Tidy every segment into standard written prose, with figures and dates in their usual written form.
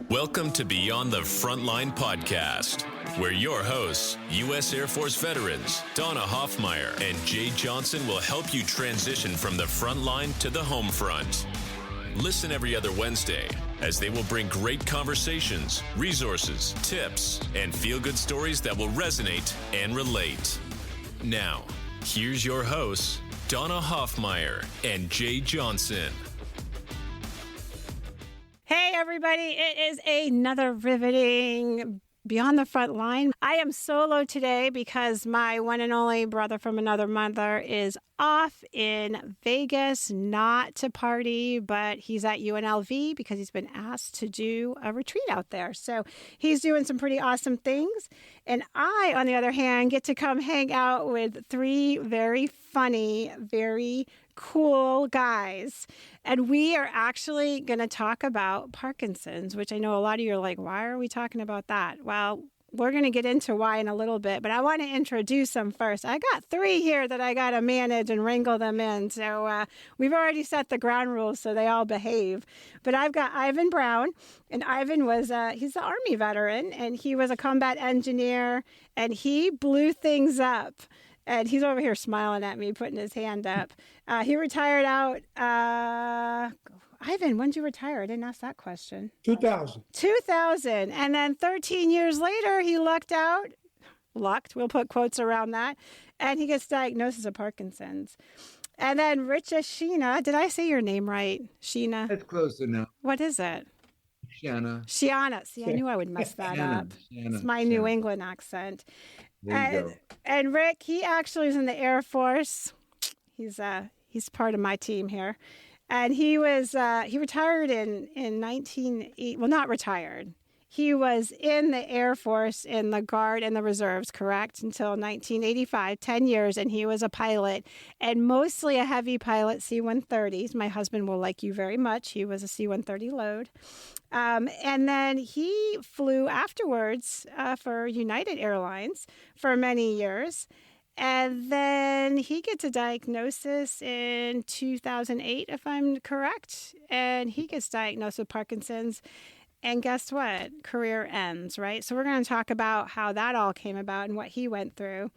Welcome to Beyond the Frontline podcast, where your hosts, U.S. Air Force veterans Donna Hoffmeyer and Jay Johnson, will help you transition from the front line to the home front. Listen every other Wednesday as they will bring great conversations, resources, tips, and feel-good stories that will resonate and relate. Now, here's your hosts, Donna Hoffmeyer and Jay Johnson. Hey, everybody. It is another riveting Beyond the Front Line. I am solo today because my one and only brother from another mother is off in Vegas, not to party, but he's at UNLV because he's been asked to do a retreat out there. So he's doing some pretty awesome things. And I, on the other hand, get to come hang out with three very funny, very cool guys. And we are actually going to talk about Parkinson's, which I know a lot of you are like, why are we talking about that? Well, we're going to get into why in a little bit, but I want to introduce them first. I got three here that I got to manage and wrangle them in. So we've already set the ground rules so they all behave. But I've got Ivan Brown, and Ivan was, he's an Army veteran, and he was a combat engineer, and he blew things up. And he's over here smiling at me, putting his hand up. He retired out. Ivan, when did you retire? I didn't ask that question. 2000. 2000. And then 13 years later, he lucked out. Lucked, we'll put quotes around that. And he gets diagnosed of Parkinson's. And then Schena. Did I say your name right? Schena? That's close enough. What is it? Schena. See, I knew I would mess that up. It's my Schena. New England accent. There you go. And Rick, he actually was in the Air Force. He's part of my team here. And he retired in 1980. Well, not retired. He was in the Air Force, in the Guard and the Reserves, correct, until 1985, 10 years, and he was a pilot, and mostly a heavy pilot, C-130s. My husband will like you very much. He was a C-130 load. And then he flew afterwards for United Airlines for many years. And then he gets a diagnosis in 2008, if I'm correct. And he gets diagnosed with Parkinson's. And guess what? Career ends, right? So we're going to talk about how that all came about and what he went through.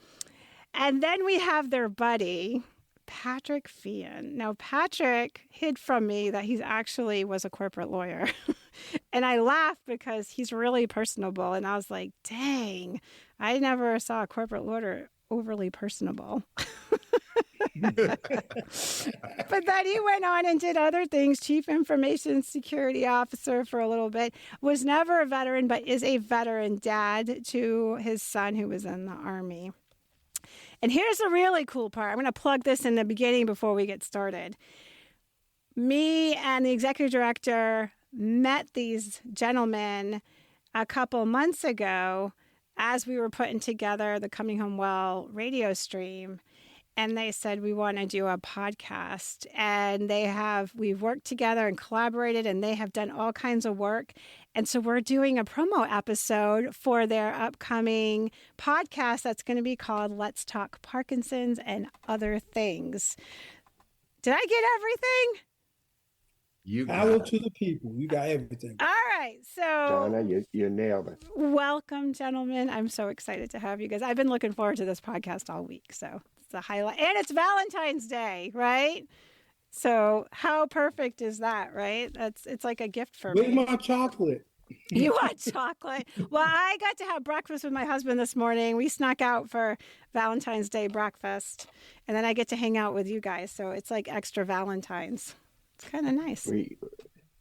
And then we have their buddy, Patrick Feenhan. Now, Patrick hid from me that he actually was a corporate lawyer. And I laughed because he's really personable. And I was like, dang, I never saw a corporate lawyer overly personable. But then he went on and did other things. Chief Information Security Officer for a little bit. Was never a veteran, but is a veteran dad to his son who was in the Army. And here's the really cool part. I'm going to plug this in the beginning before we get started. Me and the executive director met these gentlemen a couple months ago as we were putting together the Coming Home Well radio stream. And they said, we want to do a podcast. And we've worked together and collaborated, and they have done all kinds of work. And so we're doing a promo episode for their upcoming podcast that's going to be called Let's Talk Parkinson's and Other Things. Did I get everything? You Power to the people. You got everything. All right. So Donna, you nailed it. Welcome, gentlemen. I'm so excited to have you guys. I've been looking forward to this podcast all week. So it's a highlight. And it's Valentine's Day, right? So how perfect is that, right? It's like a gift for me. Where's my chocolate? You want chocolate? Well, I got to have breakfast with my husband this morning. We snuck out for Valentine's Day breakfast. And then I get to hang out with you guys. So it's like extra Valentine's. It's kind of nice.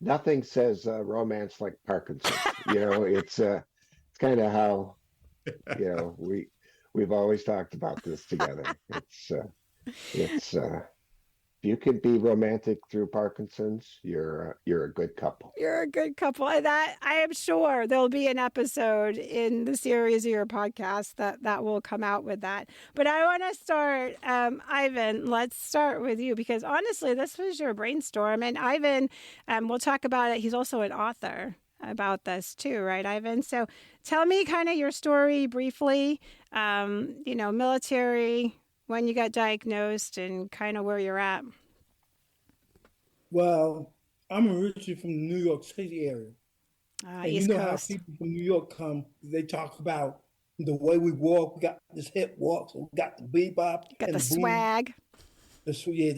Nothing says romance like Parkinson. It's kind of how we've always talked about this together. It's if you can be romantic through Parkinson's, you're a good couple. You're a good couple. And that I am sure there'll be an episode in the series of your podcast that will come out with that. But I want to start, Ivan, let's start with you because honestly, this was your brainstorm. And Ivan, we'll talk about it. He's also an author about this too, right, Ivan? So tell me kind of your story briefly, military, when you got diagnosed and kind of where you're at. Well, I'm originally from the New York City area. And you East know how Coast. people from New York come, they talk about the way we walk. We got this hip walk, so we got the bebop Got and the the boom, swag. the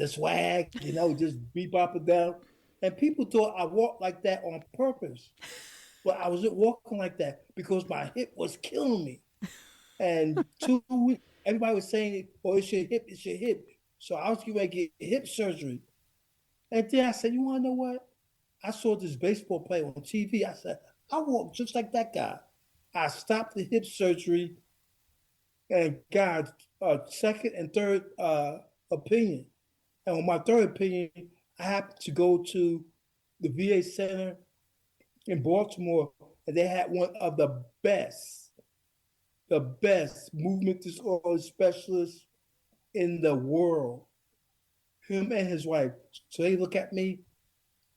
swag, just bebop it down. And people thought I walked like that on purpose. But I wasn't walking like that because my hip was killing me. And 2 weeks, everybody was saying, "Oh, it's your hip, it's your hip." So I was getting ready to get hip surgery. And then I said, "You want to know what?" I saw this baseball player on TV. I said, "I walk just like that guy." I stopped the hip surgery and got a second and third opinion. And on my third opinion, I happened to go to the VA center in Baltimore, and they had one of the best movement disorder specialists in the world. Him and his wife. So they look at me,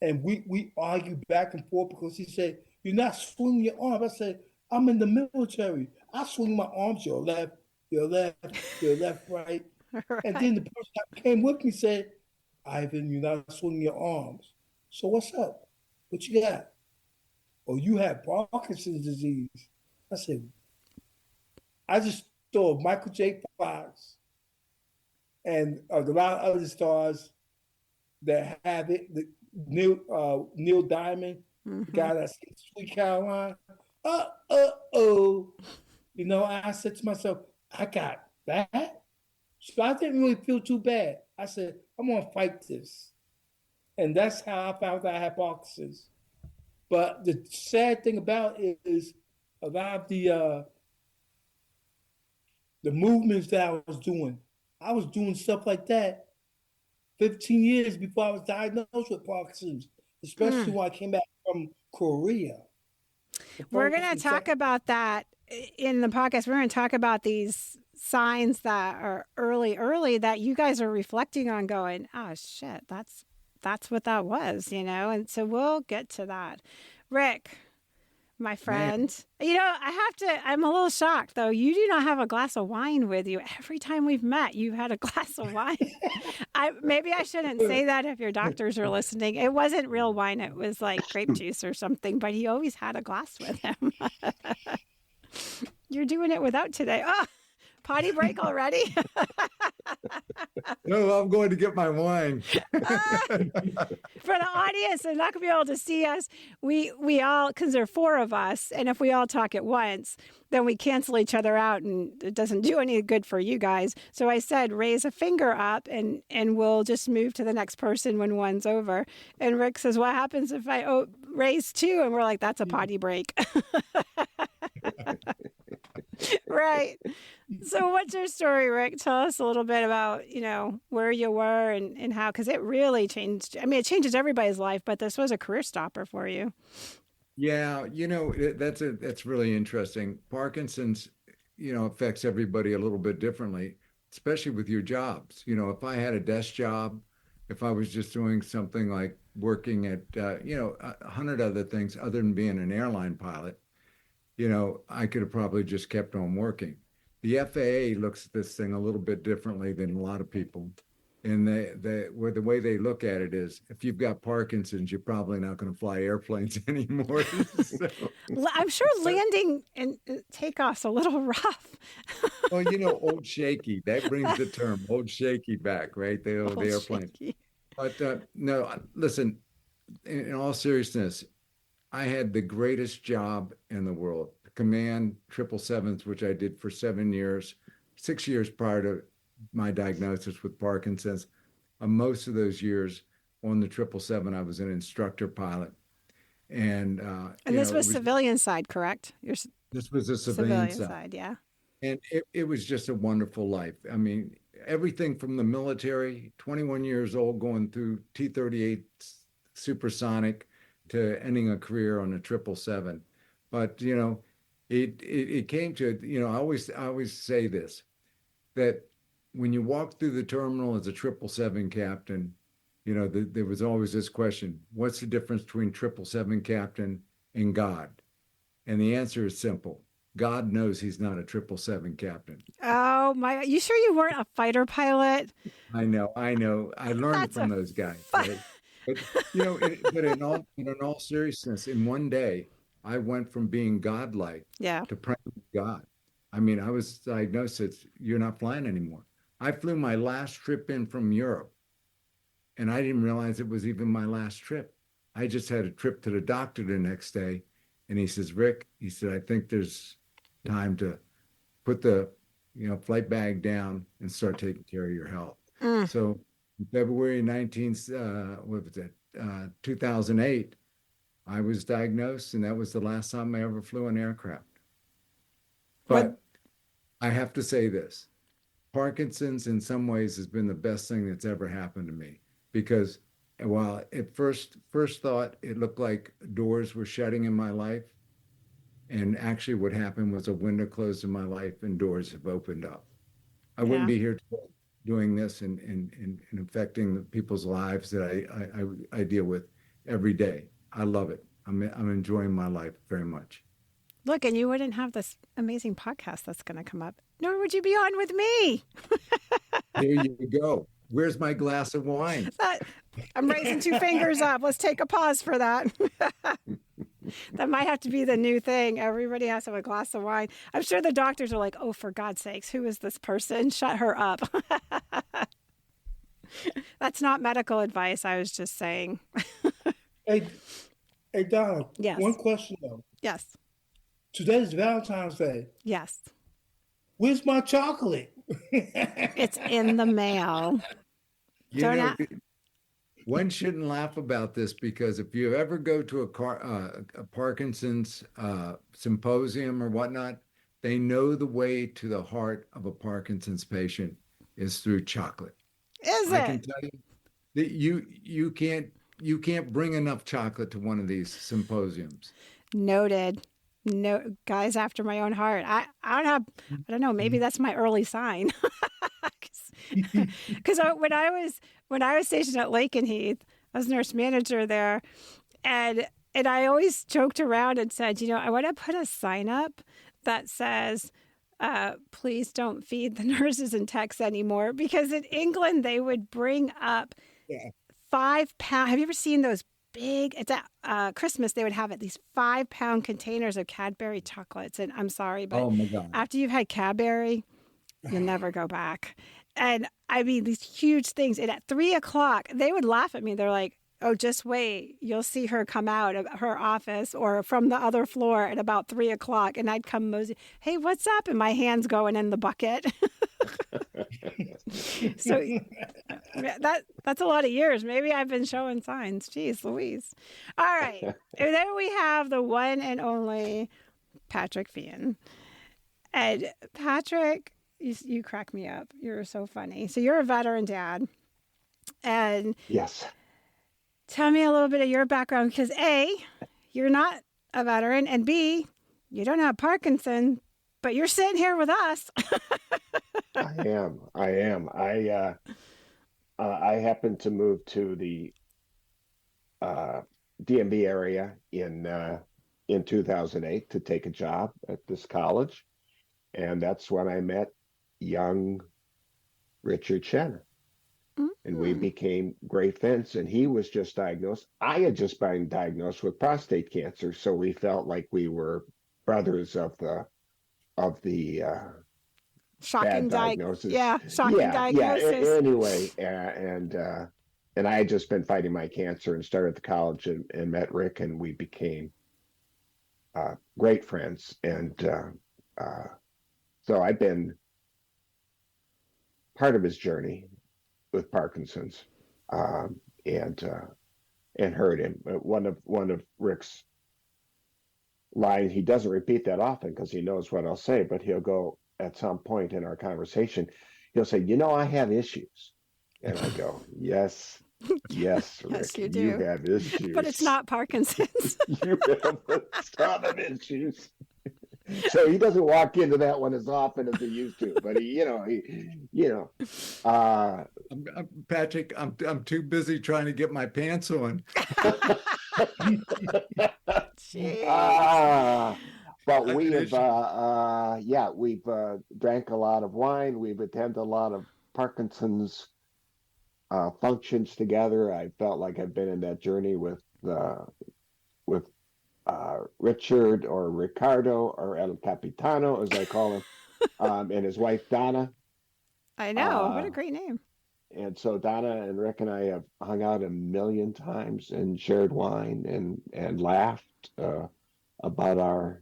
and we argue back and forth because he said, "You're not swinging your arm." I said, "I'm in the military. I swing my arms, your left, your left, your left, right." And then the person that came with me said, "Ivan, you're not swinging your arms. So what's up? What you got?" "Oh, you have Parkinson's disease." I said, I just thought of Michael J. Fox and a lot of other stars that have it. Neil Diamond, the guy that sings Sweet Caroline. Oh. I said to myself, I got that. So I didn't really feel too bad. I said, I'm going to fight this. And that's how I found out I had Parkinson's. But the sad thing about it is a lot of the movements that I was doing stuff like that 15 years before I was diagnosed with Parkinson's, especially when I came back from Korea. We're going to talk about that in the podcast. We're going to talk about these signs that are early that you guys are reflecting on going, oh, shit, that's what that was, And so we'll get to that. Rick, my friend, I'm a little shocked, though. You do not have a glass of wine with you. Every time we've met, you've had a glass of wine. Maybe I shouldn't say that if your doctors are listening. It wasn't real wine. It was like grape juice or something, but he always had a glass with him. You're doing it without today. Oh, potty break already? No, I'm going to get my wine. For the audience, they're not going to be able to see us. We all, because there are four of us, and if we all talk at once, then we cancel each other out, and it doesn't do any good for you guys. So I said, raise a finger up, and we'll just move to the next person when one's over. And Rick says, what happens if I raise two? And we're like, that's a potty break. Right. So what's your story, Rick? Tell us a little bit about, where you were and how, because it really changed. I mean, it changes everybody's life, but this was a career stopper for you. Yeah, that's really interesting. Parkinson's, affects everybody a little bit differently, especially with your jobs. If I had a desk job, if I was just doing something like working at, 100 other things other than being an airline pilot, I could have probably just kept on working. The FAA looks at this thing a little bit differently than a lot of people. And the way they look at it is, if you've got Parkinson's, you're probably not going to fly airplanes anymore. So, I'm sure landing and takeoff's a little rough. well, old shaky, that brings the term old shaky back, right? The airplane. Shaky. But no, listen, in all seriousness, I had the greatest job in the world. Command 777s, which I did for 7 years, 6 years prior to my diagnosis with Parkinson's. Most of those years on the 777, I was an instructor pilot. And this was civilian side, correct? This was a civilian side, yeah. And it was just a wonderful life. I mean, everything from the military, 21 years old, going through T-38 supersonic, to ending a career on a 777. But, it came to, I always say this, that when you walk through the terminal as a 777 captain, there was always this question, what's the difference between 777 captain and God? And the answer is simple. God knows he's not a 777 captain. Oh my, you sure you weren't a fighter pilot? I know. I learned from those guys. Right? But but in all seriousness, in one day, I went from being godlike to praying to God. I mean, I was diagnosed as you're not flying anymore. I flew my last trip in from Europe, and I didn't realize it was even my last trip. I just had a trip to the doctor the next day, and he says, Rick, he said, I think there's time to put the flight bag down and start taking care of your health. So February 2008, I was diagnosed, and that was the last time I ever flew an aircraft. But I have to say this, Parkinson's in some ways has been the best thing that's ever happened to me, because while at first thought it looked like doors were shutting in my life, and actually what happened was a window closed in my life and doors have opened up. I wouldn't be here today doing this and affecting the people's lives that I deal with every day. I love it. I'm enjoying my life very much. Look, and you wouldn't have this amazing podcast that's going to come up, nor would you be on with me. There you go. Where's my glass of wine? I'm raising two fingers up. Let's take a pause for that. That might have to be the new thing. Everybody has to have a glass of wine. I'm sure the doctors are like, oh, for God's sakes, who is this person? Shut her up. That's not medical advice. I was just saying. Hey, Donna. Yes. One question, though. Yes. Today's Valentine's Day. Yes. Where's my chocolate? It's in the mail. One shouldn't laugh about this, because if you ever go to a Parkinson's symposium or whatnot, they know the way to the heart of a Parkinson's patient is through chocolate. Is I it? can tell you that you can't bring enough chocolate to one of these symposiums. Noted. No, guys after my own heart. I don't know, maybe that's my early sign. Because when I was stationed at Lakenheath, I was nurse manager there, and I always joked around and said, I want to put a sign up that says, please don't feed the nurses and techs anymore, because in England they would bring up 5 pound. Have you ever seen those big? It's at Christmas they would have at least 5 pound containers of Cadbury chocolates, and I'm sorry, but oh my God, after you've had Cadbury, you'll never go back. And I mean, these huge things. And at 3:00, they would laugh at me. They're like, oh, just wait. You'll see her come out of her office or from the other floor at about 3:00. And I'd come mosey, hey, what's up? And my hand's going in the bucket. So that's a lot of years. Maybe I've been showing signs. Jeez Louise. All right. And then we have the one and only Patrick Feenhan. And Patrick, you crack me up. You're so funny. So you're a veteran dad. And yes, tell me a little bit of your background, because A, you're not a veteran, and B, you don't have Parkinson, but you're sitting here with us. I am. I happened to move to the DMV area in 2008 to take a job at this college, and that's when I met young Richard Schena. And we became great friends, and he was just diagnosed. I had just been diagnosed with prostate cancer, so we felt like we were brothers of the shocking diagnosis. Shocking diagnosis. Anyway, and I had just been fighting my cancer and started the college and met Rick, and we became great friends. And so I've been part of his journey with Parkinson's, and heard him. One of Rick's lines, he doesn't repeat that often because he knows what I'll say, but he'll go at some point in our conversation, he'll say, I have issues. And I go, yes, Rick, yes, you do. You have issues. But it's not Parkinson's. You have a ton of issues. So he doesn't walk into that one as often as he used to, but Patrick, I'm too busy trying to get my pants on. But we've drank a lot of wine. We've attended a lot of Parkinson's functions together. I felt like I've been in that journey with Richard or Ricardo or El Capitano, as I call him, and his wife Donna. I know. What a great name. And so Donna and Rick and I have hung out a million times and shared wine and laughed about our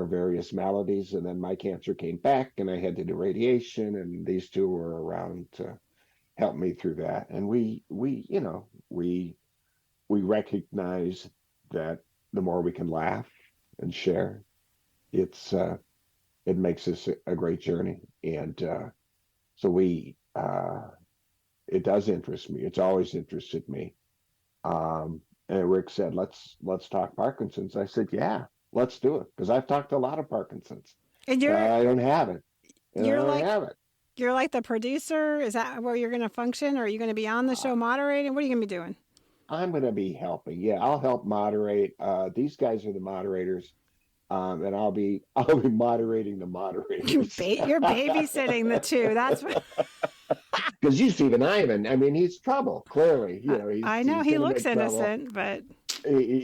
various maladies. And then my cancer came back and I had to do radiation, and these two were around to help me through that. And we recognize that the more we can laugh and share, it makes this a great journey. And so it does interest me. It's always interested me. And Rick said, let's talk Parkinson's. I said, yeah, let's do it. Because I've talked to a lot of Parkinsons. And I don't have it. You're like the producer. Is that where you're going to function? Or are you going to be on the show moderating? What are you going to be doing? I'm going to be helping. Yeah, I'll help moderate. These guys are the moderators. And I'll be moderating the moderators. You're babysitting the two. That's what. Because you see Ivan. I mean, he's trouble. Clearly, I know he looks innocent, but he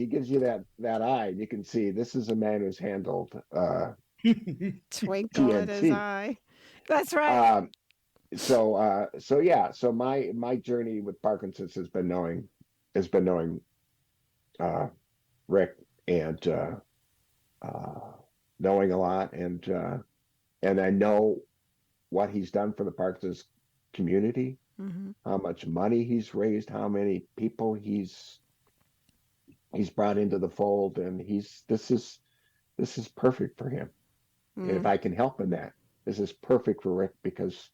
gives you that eye, and you can see this is a man who's handled twinkle in his eye. That's right. So my journey with Parkinson's has been knowing Rick, and knowing a lot, and I know what he's done for the Parkinson's community, how much money he's raised, how many people he's brought into the fold, and this is perfect for him. And if I can help in that, this is perfect for Rick, because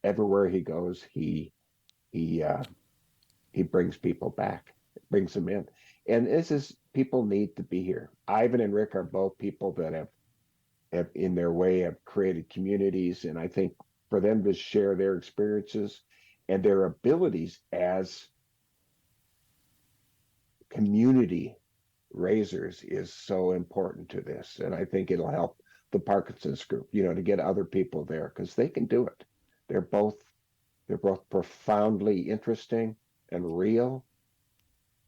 everywhere he goes, he brings people back, brings them in. And people need to be here. Ivan and Rick are both people that have in their way have created communities. And I think for them to share their experiences and their abilities as community raisers is so important to this. And I think it'll help the Parkinson's group, to get other people there, because they can do it. They're both profoundly interesting and real,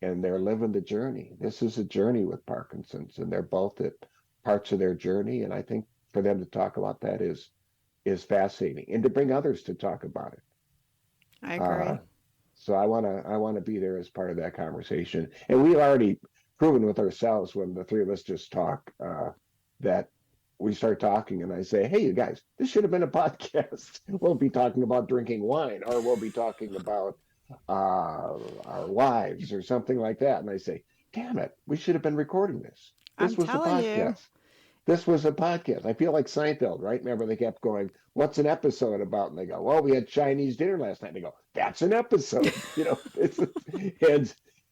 and they're living the journey. This is a journey with Parkinson's, and they're both at parts of their journey. And I think for them to talk about that is fascinating, and to bring others to talk about it. I agree. So I want to be there as part of that conversation. And we've already proven with ourselves, when the three of us just talk, that we start talking and I say, hey, you guys, this should have been a podcast. We'll be talking about drinking wine, or we'll be talking about our wives or something like that. And I say, damn it, we should have been recording this. This was a podcast. This was a podcast. I feel like Seinfeld, right? Remember, they kept going, what's an episode about? And they go, well, we had Chinese dinner last night. And they go, that's an episode.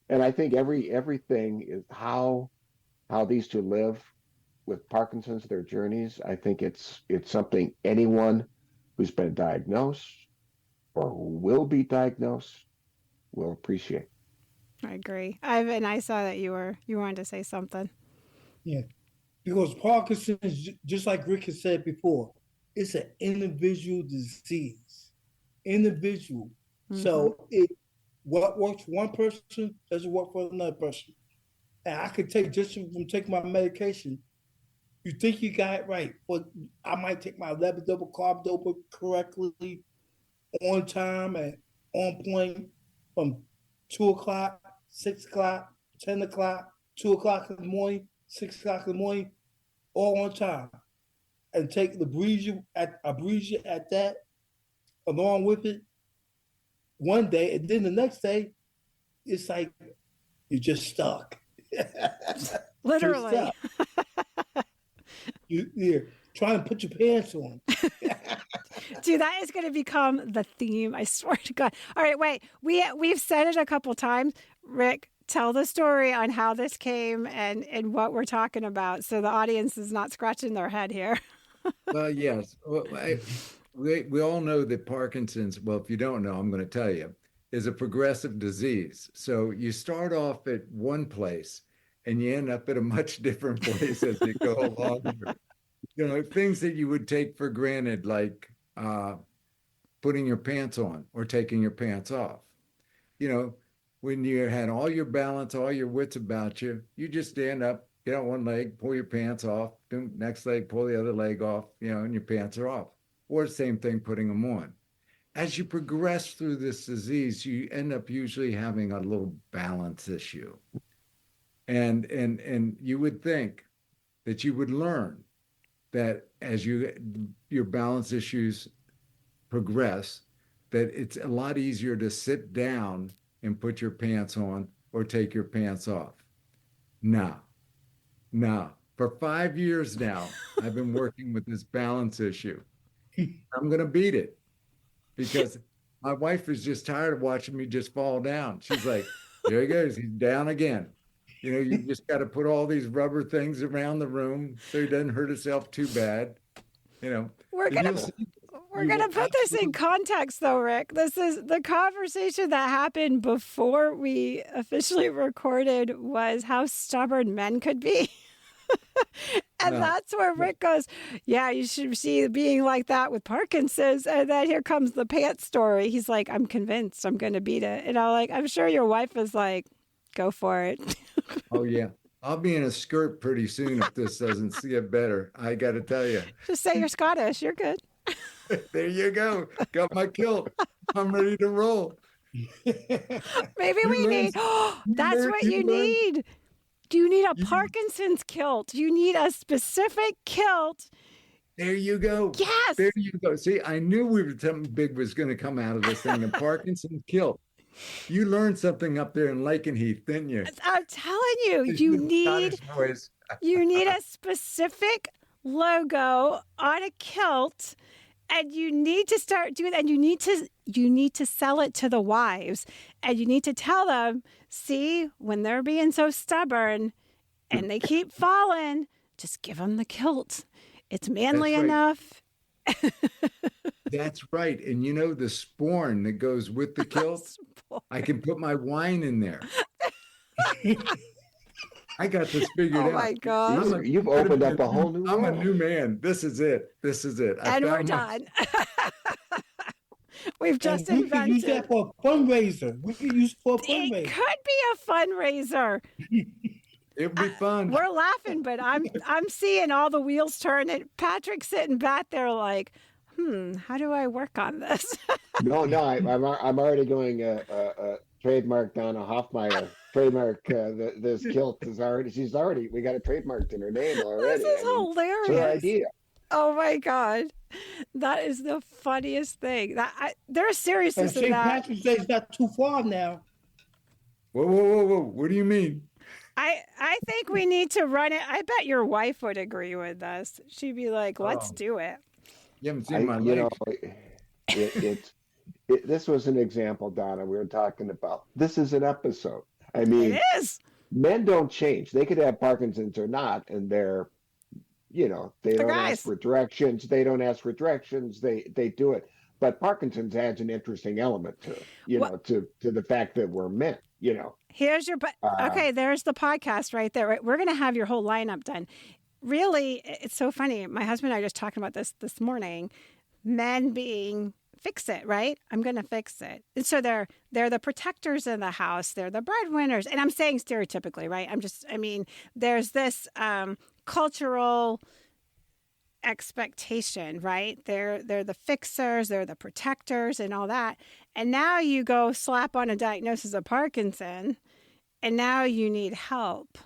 And I think everything is how these two live with Parkinson's, their journeys. I think it's something anyone who's been diagnosed or who will be diagnosed will appreciate. I agree. Ivan, I saw that you wanted to say something. Yeah, because Parkinson's, just like Rick has said before, it's an individual disease. Individual. So what works for one person doesn't work for another person. And I could take, just from taking my medication, you think you got it right, but I might take my levodopa-carbidopa correctly, on time and on point, from 2 o'clock, 6 o'clock, 10 o'clock, 2 o'clock in the morning, 6 o'clock in the morning, all on time. And take the breather at that, along with it, one day, and then the next day, it's like you're just stuck. Literally. You're trying to put your pants on. Dude, that is going to become the theme. I swear to God. All right, wait. We've said it a couple times. Rick, tell the story on how this came and what we're talking about, so the audience is not scratching their head here. Well, yes. Well, we all know that Parkinson's, well, if you don't know, I'm going to tell you, is a progressive disease. So you start off at one place and you end up at a much different place as you go along. Things that you would take for granted, like putting your pants on or taking your pants off. when you had all your balance, all your wits about you, you just stand up, get on one leg, pull your pants off, then next leg, pull the other leg off, and your pants are off. Or same thing, putting them on. As you progress through this disease, you end up usually having a little balance issue. And you would think that you would learn that as your balance issues progress, that it's a lot easier to sit down and put your pants on or take your pants off. No. For 5 years now, I've been working with this balance issue. I'm going to beat it because my wife is just tired of watching me just fall down. She's like, there he goes. He's down again. You just got to put all these rubber things around the room so he doesn't hurt himself too bad. We're gonna put this in context, though, Rick. This is the conversation that happened before we officially recorded was how stubborn men could be. And that's where Rick goes, yeah, you should see being like that with Parkinson's. And then here comes the pants story. He's like, I'm convinced I'm going to beat it. And I'm sure your wife is like, go for it. Oh, yeah. I'll be in a skirt pretty soon if this doesn't see it better. I got to tell you. Just say you're Scottish. You're good. There you go. Got my kilt. I'm ready to roll. Maybe we need, that's what you need. Do you need a Parkinson's kilt? You need a specific kilt. There you go. Yes. There you go. See, I knew something big was going to come out of this thing. A Parkinson's kilt. You learned something up there in Lakenheath, didn't you? I'm telling you, you need a specific logo on a kilt, and you need to start doing that. And you need to sell it to the wives, and you need to tell them, see, when they're being so stubborn and they keep falling, just give them the kilt. It's manly enough. That's right. And the sporn that goes with the kilt, I can put my wine in there. I got this figured out. Oh my God. You've opened up a whole new world. I'm a new man. This is it. And we're done. We've just invented. We can use that for a fundraiser. It could be a fundraiser. It'd be fun. We're laughing, but I'm seeing all the wheels turning. Patrick's sitting back there like, how do I work on this? No, I'm already going trademark Donna Hoffmeyer. Trademark this kilt is already. We got it trademarked in her name already. This is hilarious. It's her idea. Oh my God, that is the funniest thing. There's seriousness in that. Patrick says it's not too far now. Whoa! What do you mean? I think we need to run it. I bet your wife would agree with us. She'd be like, "Let's do it." You haven't seen my legs. This was an example, Donna, we were talking about. This is an episode. I mean, it is. Men don't change. They could have Parkinson's or not, and they're, they don't ask for directions. They don't ask for directions. They do it. But Parkinson's adds an interesting element to the fact that we're men. Here's your okay. There's the podcast right there. We're going to have your whole lineup done. Really, it's so funny. My husband and I were just talking about this morning. Men being fix it, right? I'm going to fix it. And so they're the protectors in the house. They're the breadwinners. And I'm saying stereotypically, right? There's this cultural expectation, right? They're the fixers, they're the protectors and all that. And now you go slap on a diagnosis of Parkinson, and now you need help.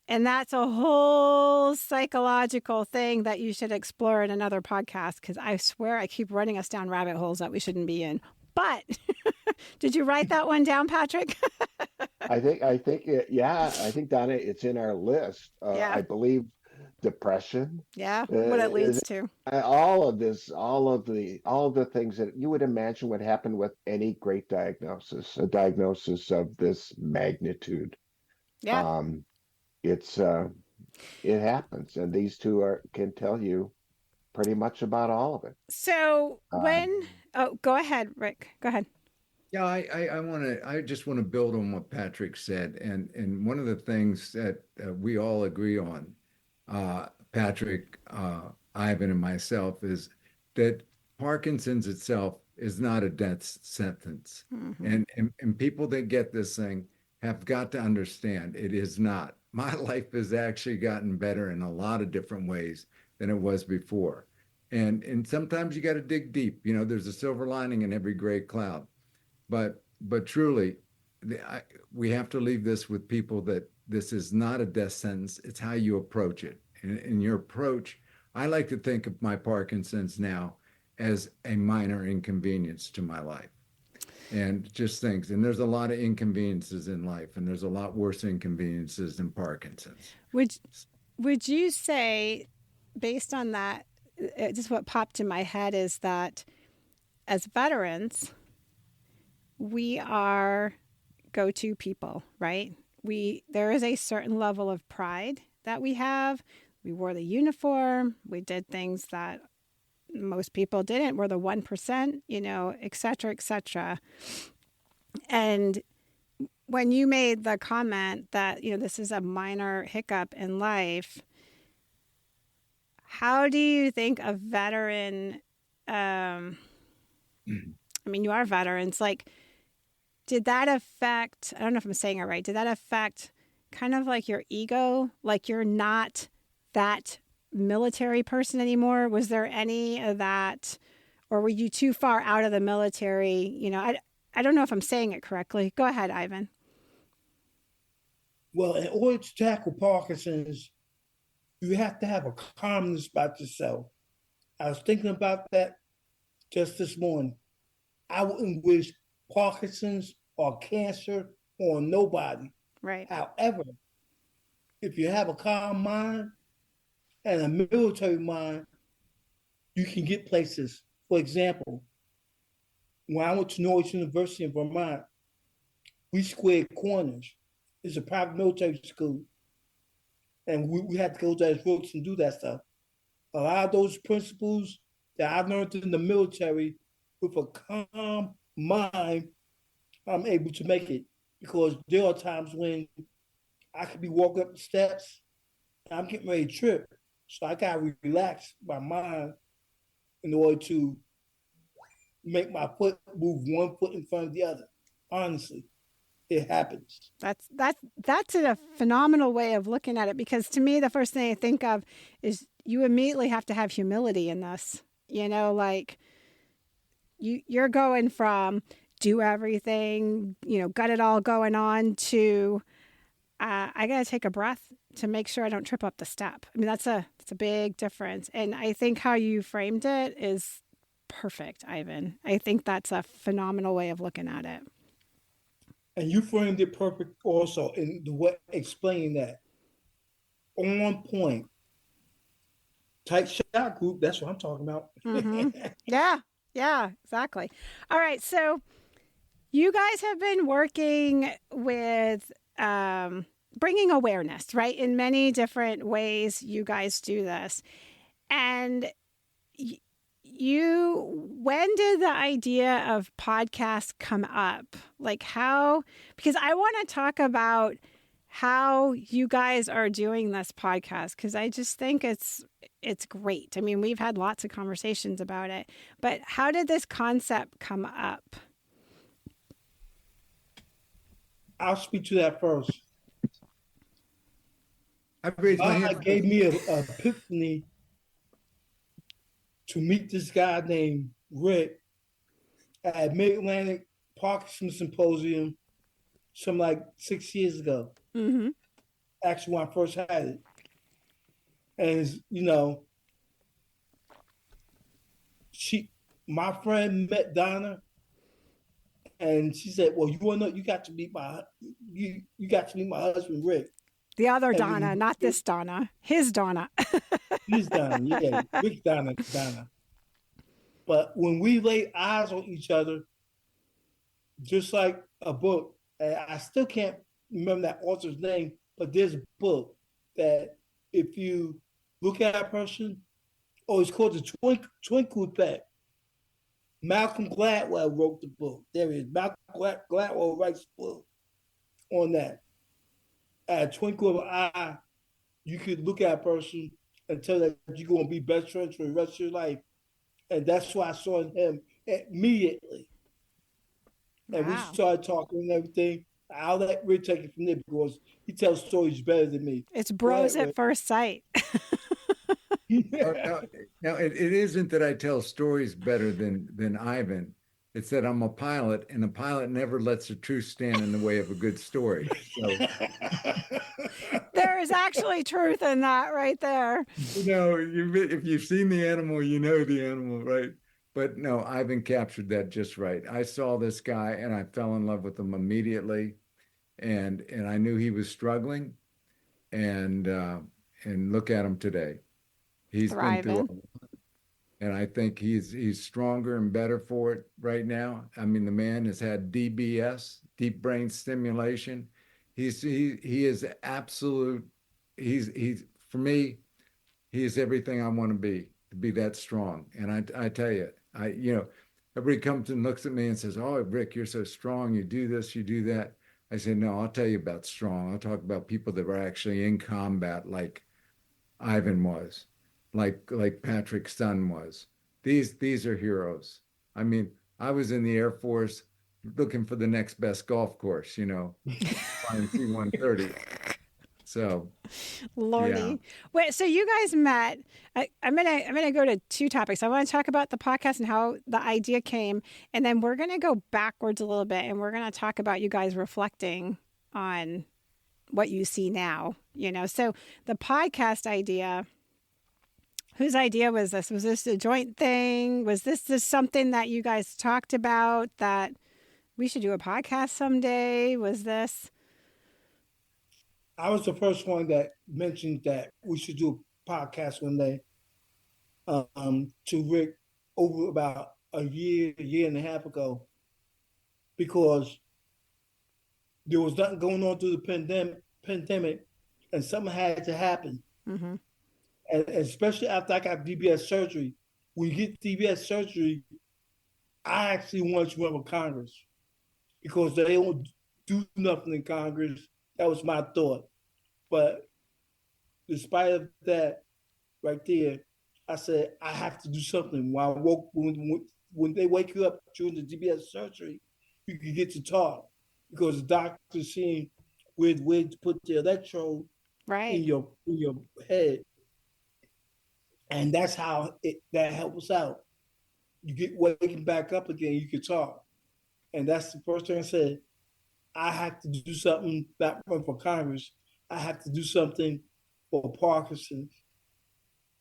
And that's a whole psychological thing that you should explore in another podcast, because I swear I keep running us down rabbit holes that we shouldn't be in. But did you write that one down, Patrick? I think Donna, it's in our list. I believe depression. Yeah, what it leads to. All of the things that you would imagine would happen with any great diagnosis, a diagnosis of this magnitude. Yeah. It happens, and these two can tell you pretty much about all of it. So go ahead, Rick. Go ahead. Yeah, I just want to build on what Patrick said, and one of the things that we all agree on, Patrick, Ivan, and myself, is that Parkinson's itself is not a death sentence, and people that get this thing, have got to understand it is not. My life has actually gotten better in a lot of different ways than it was before. And sometimes you got to dig deep. You know, there's a silver lining in every gray cloud. But truly, we have to leave this with people that this is not a death sentence. It's how you approach it. And in your approach, I like to think of my Parkinson's now as a minor inconvenience to my life. And just things. And there's a lot of inconveniences in life, and there's a lot worse inconveniences than Parkinson's. Would you say, based on that, just what popped in my head is that as veterans, we are go-to people, right? There is a certain level of pride that we have. We wore the uniform. We did things that most people didn't. We're the 1%, you know, et cetera, et cetera. And when you made the comment that, you know, this is a minor hiccup in life, how do you think a veteran, I mean, you are veterans, like, did that affect, I don't know if I'm saying it right, did that affect kind of like your ego? Like you're not that military person anymore? Was there any of that, or were you too far out of the military? You know, I don't know if I'm saying it correctly. Go ahead, Ivan. Well, in order to tackle Parkinson's, you have to have a calmness about yourself. I was thinking about that just this morning. I wouldn't wish Parkinson's or cancer on nobody. Right. However, if you have a calm mind and a military mind, you can get places. For example, when I went to Norwich University in Vermont, we squared corners. It's a private military school. And we had to go to those routes and do that stuff. A lot of those principles that I learned in the military, with a calm mind, I'm able to make it. Because there are times when I could be walking up the steps and I'm getting ready to trip. So I got to relax my mind in order to make my foot move one foot in front of the other. Honestly, it happens. That's a phenomenal way of looking at it, because to me, the first thing I think of is you immediately have to have humility in this. You know, like you're going from do everything, you know, got it all going on to I got to take a breath to make sure I don't trip up the step. I mean, that's a big difference. And I think how you framed it is perfect, Ivan. I think that's a phenomenal way of looking at it. And you framed it perfect also in the way explaining that. On point. Tight shot group, that's what I'm talking about. Mm-hmm. Yeah, exactly. All right, so you guys have been working with bringing awareness, right? In many different ways, you guys do this. And when did the idea of podcasts come up? Like how, because I want to talk about how you guys are doing this podcast, because I just think it's great. I mean, we've had lots of conversations about it, but how did this concept come up? I'll speak to that first. God gave me an epiphany to meet this guy named Rick at Mid-Atlantic Parkinson Symposium some like 6 years ago. Mm-hmm. Actually, when I first had it. And, you know, my friend met Donna, and she said, well, you want to know, you got to meet my husband, Rick. The other Donna, not this Donna. His Donna. His Donna, yeah. Rick Donna. But when we laid eyes on each other, just like a book, and I still can't remember that author's name, but there's a book that if you look at a person, it's called The Twinkle Effect. Malcolm Gladwell wrote the book. There is. Malcolm Gladwell writes the book on that. At a twinkle of an eye, you could look at a person and tell that you're going to be best friends for the rest of your life. And that's why I saw him immediately. And we started talking and everything. I'll let Rick take it from there because he tells stories better than me. It's bros at first sight. Now it isn't that I tell stories better than Ivan. It's that I'm a pilot, and a pilot never lets the truth stand in the way of a good story. So, there is actually truth in that right there. if you've seen the animal, you know the animal, right? But no, Ivan captured that just right. I saw this guy, and I fell in love with him immediately, and I knew he was struggling, and look at him today. He's been through Thriving. and I think he's stronger and better for it right now. I mean, the man has had DBS, deep brain stimulation. He is absolute. He's for me. He is everything I want to be that strong. And I tell you, everybody comes and looks at me and says, "Oh, Rick, you're so strong. You do this, you do that." I say, "No, I'll tell you about strong. I'll talk about people that were actually in combat, like Ivan was, like Patrick's son was. These are heroes. I mean, I was in the Air Force looking for the next best golf course, flying C-130. So, Lordy. yeah. Wait, so you guys met. I'm gonna go to two topics. I want to talk about the podcast and how the idea came, and then we're gonna go backwards a little bit, and we're gonna talk about you guys reflecting on what you see now. So the podcast idea. Whose idea was this? Was this a joint thing? Was this just something that you guys talked about that we should do a podcast someday? Was this? I was the first one that mentioned that we should do a podcast one day to Rick over about a year and a half ago, because there was nothing going on through the pandemic, and something had to happen. Mm-hmm. And especially after I got DBS surgery. When you get DBS surgery, I actually wanted to run for Congress because they don't do nothing in Congress. That was my thought. But despite of that, right there, I said, I have to do something. When they wake you up during the DBS surgery, you can get to talk because the doctor's seeing where to put the electrode in your head. And that's how that helps out. You get waking back up again, you can talk. And that's the first thing I said. I have to do something, not run for Congress. I have to do something for Parkinson's.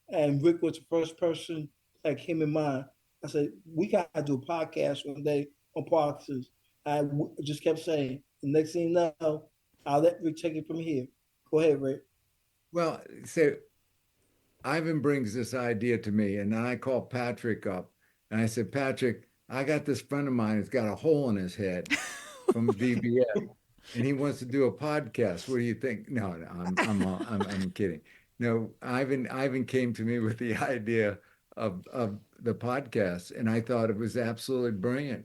And Rick was the first person that came in mind. I said, we got to do a podcast one day on Parkinson's. I just kept saying, the next thing you know, I'll let Rick take it from here. Go ahead, Rick. Well, so Ivan brings this idea to me, and then I call Patrick up, and I said, "Patrick, I got this friend of mine who's got a hole in his head from DBS, and he wants to do a podcast. What do you think?" No, I'm kidding. No, Ivan came to me with the idea of the podcast, and I thought it was absolutely brilliant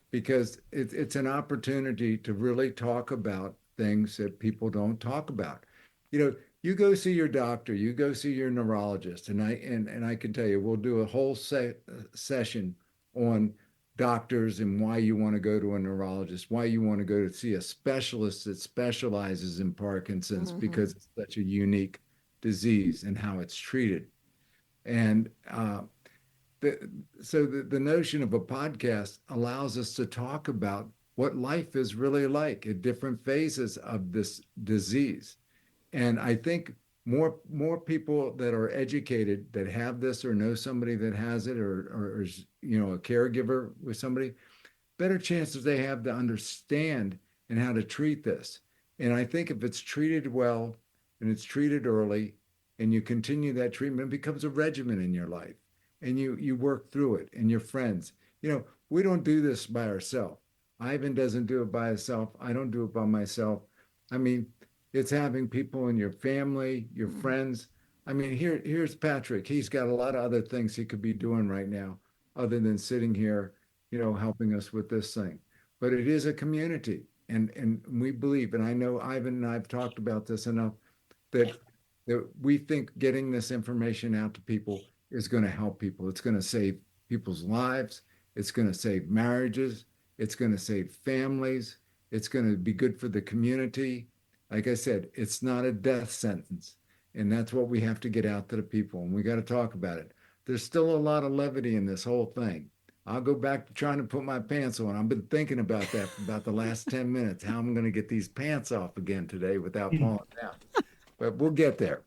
because it's an opportunity to really talk about things that people don't talk about. You go see your doctor, you go see your neurologist, and I can tell you, we'll do a whole session on doctors and why you want to go to a neurologist, why you want to go to see a specialist that specializes in Parkinson's, mm-hmm. because it's such a unique disease and how it's treated. And so the notion of a podcast allows us to talk about what life is really like at different phases of this disease. And I think more people that are educated that have this or know somebody that has it or is, a caregiver with somebody, better chances they have to understand and how to treat this. And I think if it's treated well and it's treated early and you continue that treatment, it becomes a regimen in your life and you work through it and your friends. We don't do this by ourselves. Ivan doesn't do it by himself. I don't do it by myself. I mean, it's having people in your family, your friends. I mean, here's Patrick. He's got a lot of other things he could be doing right now other than sitting here, helping us with this thing. But it is a community. And we believe, and I know Ivan and I have talked about this enough, that we think getting this information out to people is going to help people. It's going to save people's lives. It's going to save marriages. It's going to save families. It's going to be good for the community. Like I said, it's not a death sentence. And that's what we have to get out to the people. And we got to talk about it. There's still a lot of levity in this whole thing. I'll go back to trying to put my pants on. I've been thinking about that for about the last 10 minutes, how I'm going to get these pants off again today without falling down. But we'll get there.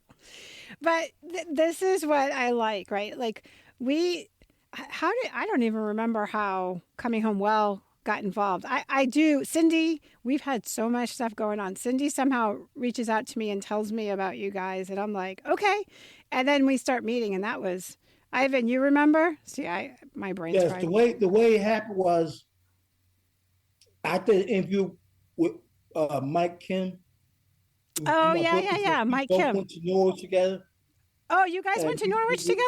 But this is what I like, right? Like I don't even remember how Coming Home Well got involved. I do. Cindy, we've had so much stuff going on. Cindy somehow reaches out to me and tells me about you guys. And I'm like, okay. And then we start meeting. And that was, Ivan, you remember? See, my brain's yes, the way it happened was I did an interview with Mike Kim. Oh, yeah. Mike Kim. Went to Norwich together. Oh, you guys went to Norwich together?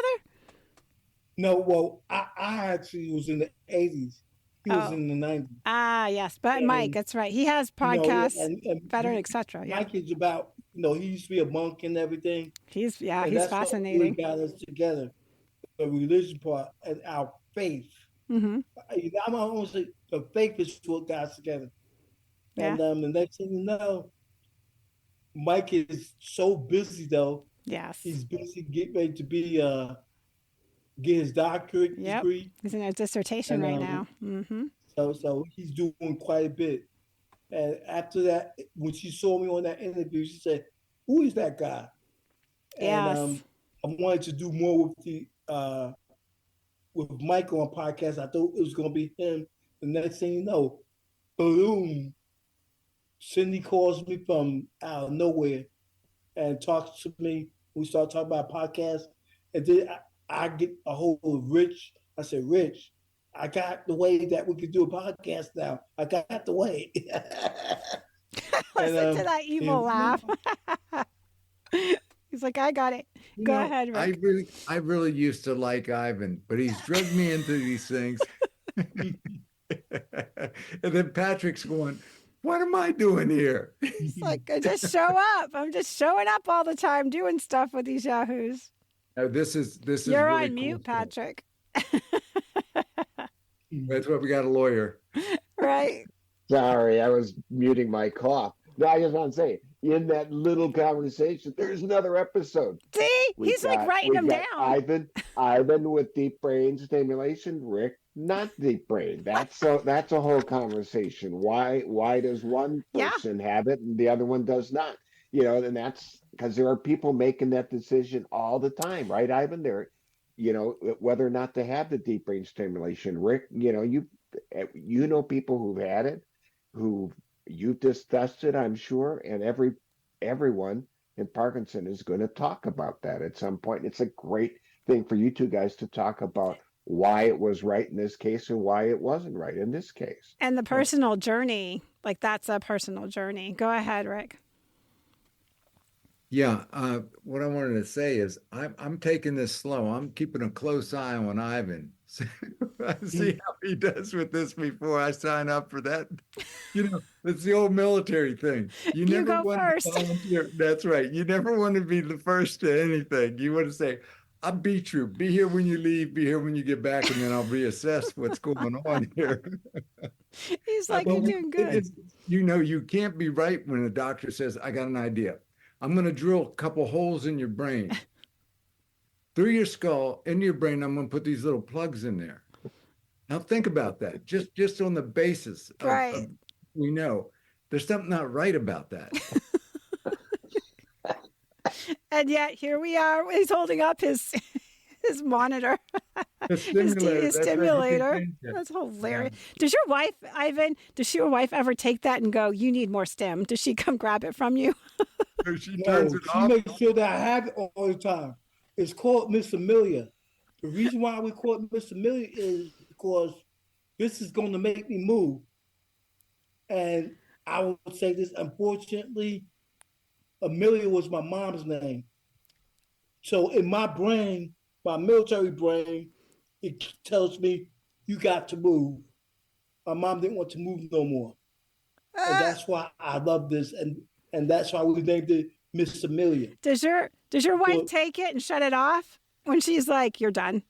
No, well, I actually was in the 80s. He was in the 90s. Ah, yes. But Mike, that's right. He has podcasts, veteran, etc. Yeah. Mike is about, he used to be a monk and everything. He's fascinating. What really got us together, the religion part and our faith. Mm-hmm. I'm almost say the faith is what got us together. Yeah. And the next thing you know, Mike is so busy though. Yes. He's busy getting ready to be get his doctorate degree. He's in a dissertation right now. Mm-hmm. So he's doing quite a bit. And after that, when she saw me on that interview, she said, "Who is that guy?" Yes. And I wanted to do more with Mike on podcast. I thought it was going to be him. The next thing you know, boom, Cindy calls me from out of nowhere and talks to me. We start talking about podcasts, and then I get a hold of Rich. I said, "Rich, I got the way that we could do a podcast now. I got the way." Listen to that evil laugh. He's like, "I got it. Go ahead, Rick." I really used to like Ivan, but he's drugged me into these things. And then Patrick's going, "What am I doing here?" He's like, "I just show up. I'm just showing up all the time, doing stuff with these yahoos." This is. You're really on mute, cool, Patrick. That's why we got a lawyer. Right. Sorry, I was muting my cough. No, I just want to say, in that little conversation, there's another episode. See? He's like writing them down. Ivan with deep brain stimulation, Rick not deep brain. That's a whole conversation. Why does one person have it and the other one does not? And that's because there are people making that decision all the time, right, Ivan? They're, whether or not to have the deep brain stimulation. Rick, you know people who've had it, who you've discussed it, I'm sure, and everyone in Parkinson is going to talk about that at some point. It's a great thing for you two guys to talk about why it was right in this case and why it wasn't right in this case. And the personal journey, like that's a personal journey. Go ahead, Rick. Yeah, what I wanted to say is I'm taking this slow. I'm keeping a close eye on Ivan. See how he does with this before I sign up for that. It's the old military thing. You never want to volunteer. That's right. You never want to be the first to anything. You want to say, "I'll beat you. Be here when you leave. Be here when you get back, and then I'll reassess what's going on here." He's like, "You're doing good." You can't be right when the doctor says, "I got an idea. I'm going to drill a couple holes in your brain. Through your skull, into your brain, I'm going to put these little plugs in there." Now think about that. Just on the basis of we know there's something not right about that. And yet here we are. He's holding up his monitor, his stimulator. That's hilarious. Yeah. Does your wife, Ivan? Does your wife ever take that and go, "You need more stim"? Does she come grab it from you? She turns it off. She makes sure that I have it all the time. It's called Miss Amelia. The reason why we call it Miss Amelia is because this is going to make me move. And I would say this, unfortunately, Amelia was my mom's name. So in my brain, my military brain, it tells me, "You got to move." My mom didn't want to move no more. And that's why I love this. And that's why we named it Miss Amelia. Does your wife take it and shut it off when she's like, "You're done"?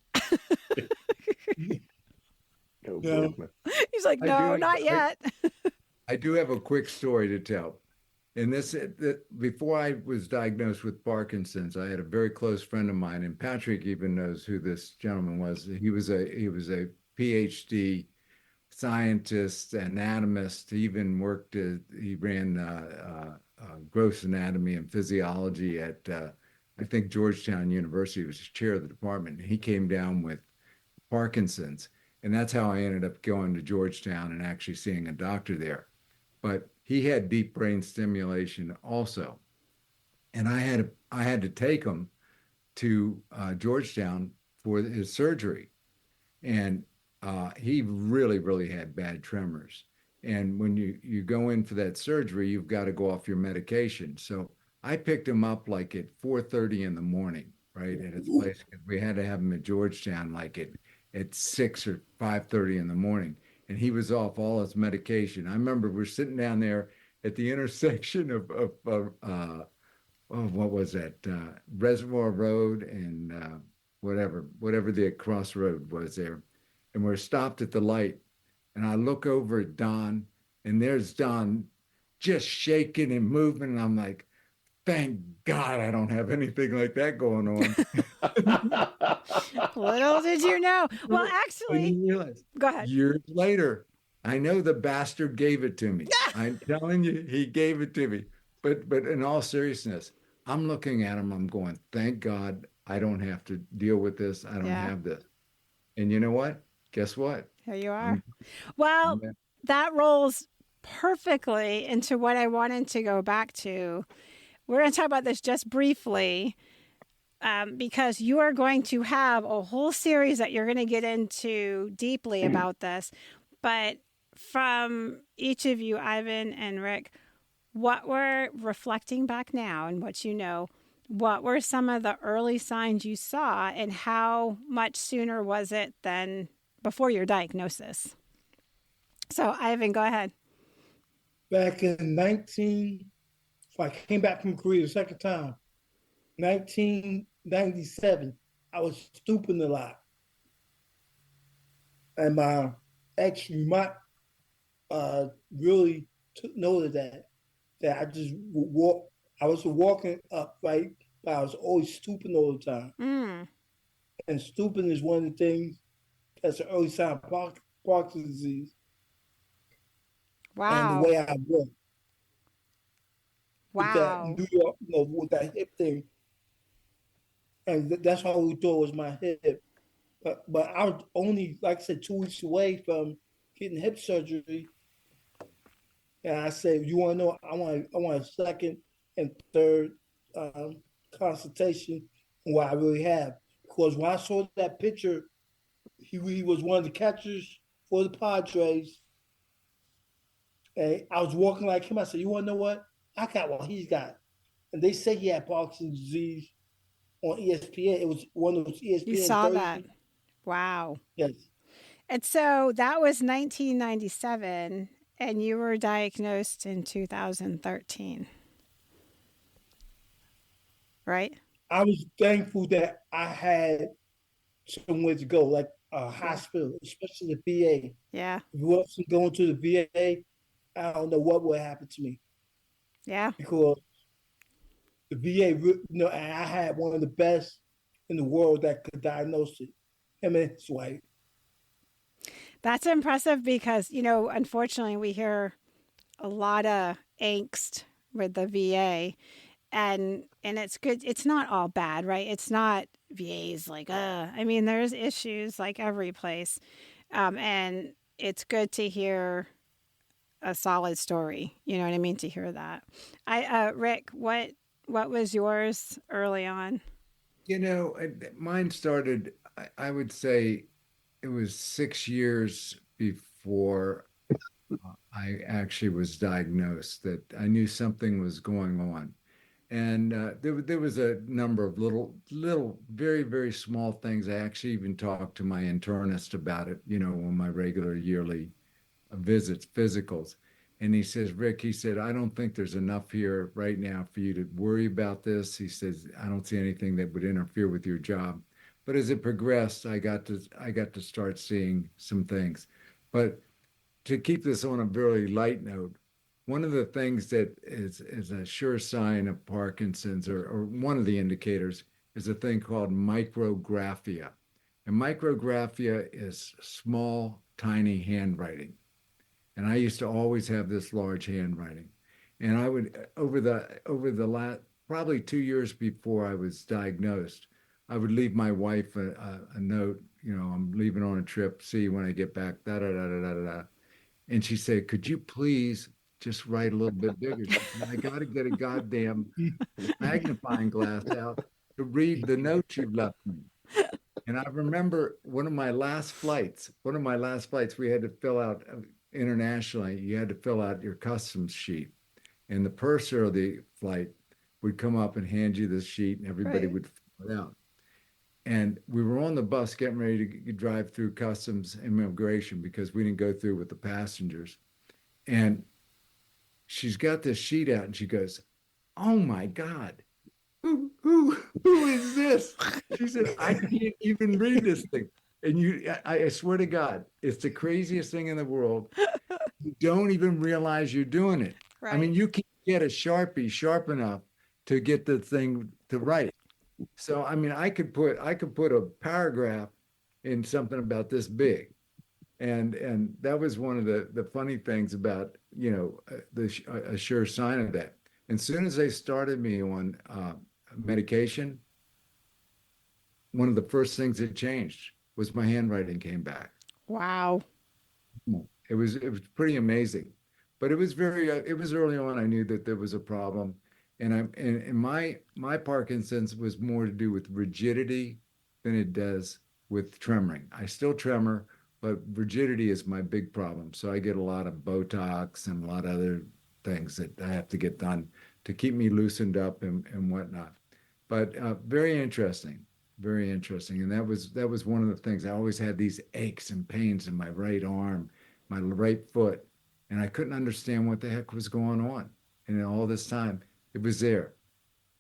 No. He's like, "No, not yet." I do have a quick story to tell. And before I was diagnosed with Parkinson's, I had a very close friend of mine, and Patrick even knows who this gentleman was. He was a PhD scientist, anatomist. He even he ran gross anatomy and physiology at I think Georgetown University. He was chair of the department. He came down with Parkinson's, and that's how I ended up going to Georgetown and actually seeing a doctor there. But he had deep brain stimulation also, and I had to take him to Georgetown for his surgery, and he really had bad tremors. And when you go in for that surgery, you've got to go off your medication. So I picked him up like at 4:30 in the morning, right, at his place. We had to have him at Georgetown like at 6 or 5:30 in the morning, and he was off all his medication. I remember we're sitting down there at the intersection of what was that, Reservoir Road and whatever the crossroad was there, and we're stopped at the light, and I look over at Don, and there's Don just shaking and moving, and I'm like, thank God I don't have anything like that going on. Little did you know. Well, actually, go ahead. Years later, I know the bastard gave it to me. I'm telling you, he gave it to me. But in all seriousness, I'm looking at him, I'm going, thank God I don't have to deal with this. I don't have this. And you know what? Guess what? Here you are. Well, that rolls perfectly into what I wanted to go back to. We're going to talk about this just briefly because you are going to have a whole series that you're going to get into deeply about this. But from each of you, Ivan and Rick, what we're reflecting back now and what you know, what were some of the early signs you saw and how much sooner was it than before your diagnosis? So, Ivan, go ahead. Back in I came back from Korea the second time, 1997, I was stooping a lot. And my ex might really took note of that I just walk. I was walking upright, but I was always stooping all the time. And stooping is one of the things that's an early sign of Parkinson's disease. Wow. And the way I walk. Wow. With that New York, with that hip thing. And that's all we thought was my hip. But I was only, like I said, 2 weeks away from getting hip surgery. And I said, you want to know, I want a second and third consultation on what I really have. Because when I saw that picture, he was one of the catchers for the Padres. And I was walking like him. I said, you want to know what? I got what he's got. And they say he had Parkinson's disease on ESPN. It was one of those ESPN. You saw that. Wow. Yes. And so that was 1997, and you were diagnosed in 2013. Right? I was thankful that I had somewhere to go, like a hospital, especially the VA. Yeah. If you wasn't going to the VA, I don't know what would happen to me. Yeah. Because the VA, and I had one of the best in the world that could diagnose it. Him and his wife. That's impressive because, unfortunately, we hear a lot of angst with the VA, and it's good. It's not all bad, right? It's not VA's like, I mean, there's issues like every place, and it's good to hear a solid story. You know what I mean? To hear that. Rick, what was yours early on? Mine started, I would say it was 6 years before I actually was diagnosed that I knew something was going on. And there was a number of little, very, very small things. I actually even talked to my internist about it, on my regular yearly visits, physicals. And he says, Rick, he said, I don't think there's enough here right now for you to worry about this. He says, I don't see anything that would interfere with your job. But as it progressed, I got to start seeing some things. But to keep this on a very light note, one of the things that is a sure sign of Parkinson's, or one of the indicators, is a thing called micrographia. And micrographia is small, tiny handwriting. And I used to always have this large handwriting. And I would, over the last, probably 2 years before I was diagnosed, I would leave my wife a note, I'm leaving on a trip, see you when I get back, da da da da da da. And she said, could you please just write a little bit bigger? She said, I got to get a goddamn magnifying glass out to read the note you left me. And I remember one of my last flights, we had to fill out internationally, you had to fill out your customs sheet. And the purser of the flight would come up and hand you this sheet, and everybody would fill it out. And we were on the bus getting ready to drive through customs immigration because we didn't go through with the passengers. And she's got this sheet out and she goes, oh my God, who is this? She said, I can't even read this thing. And I swear to God, it's the craziest thing in the world. You don't even realize you're doing it. Right. I mean, you can't get a Sharpie sharp enough to get the thing to write. So, I mean, I could put a paragraph in something about this big. And that was one of the funny things about, a sure sign of that. And as soon as they started me on medication, one of the first things that changed was my handwriting came back. Wow. It was pretty amazing. But it was early on I knew that there was a problem. And my Parkinson's was more to do with rigidity than it does with tremoring. I still tremor, but rigidity is my big problem. So I get a lot of Botox and a lot of other things that I have to get done to keep me loosened up and whatnot. But very interesting. And that was one of the things. I always had these aches and pains in my right arm, my right foot, and I couldn't understand what the heck was going on. And all this time, it was there.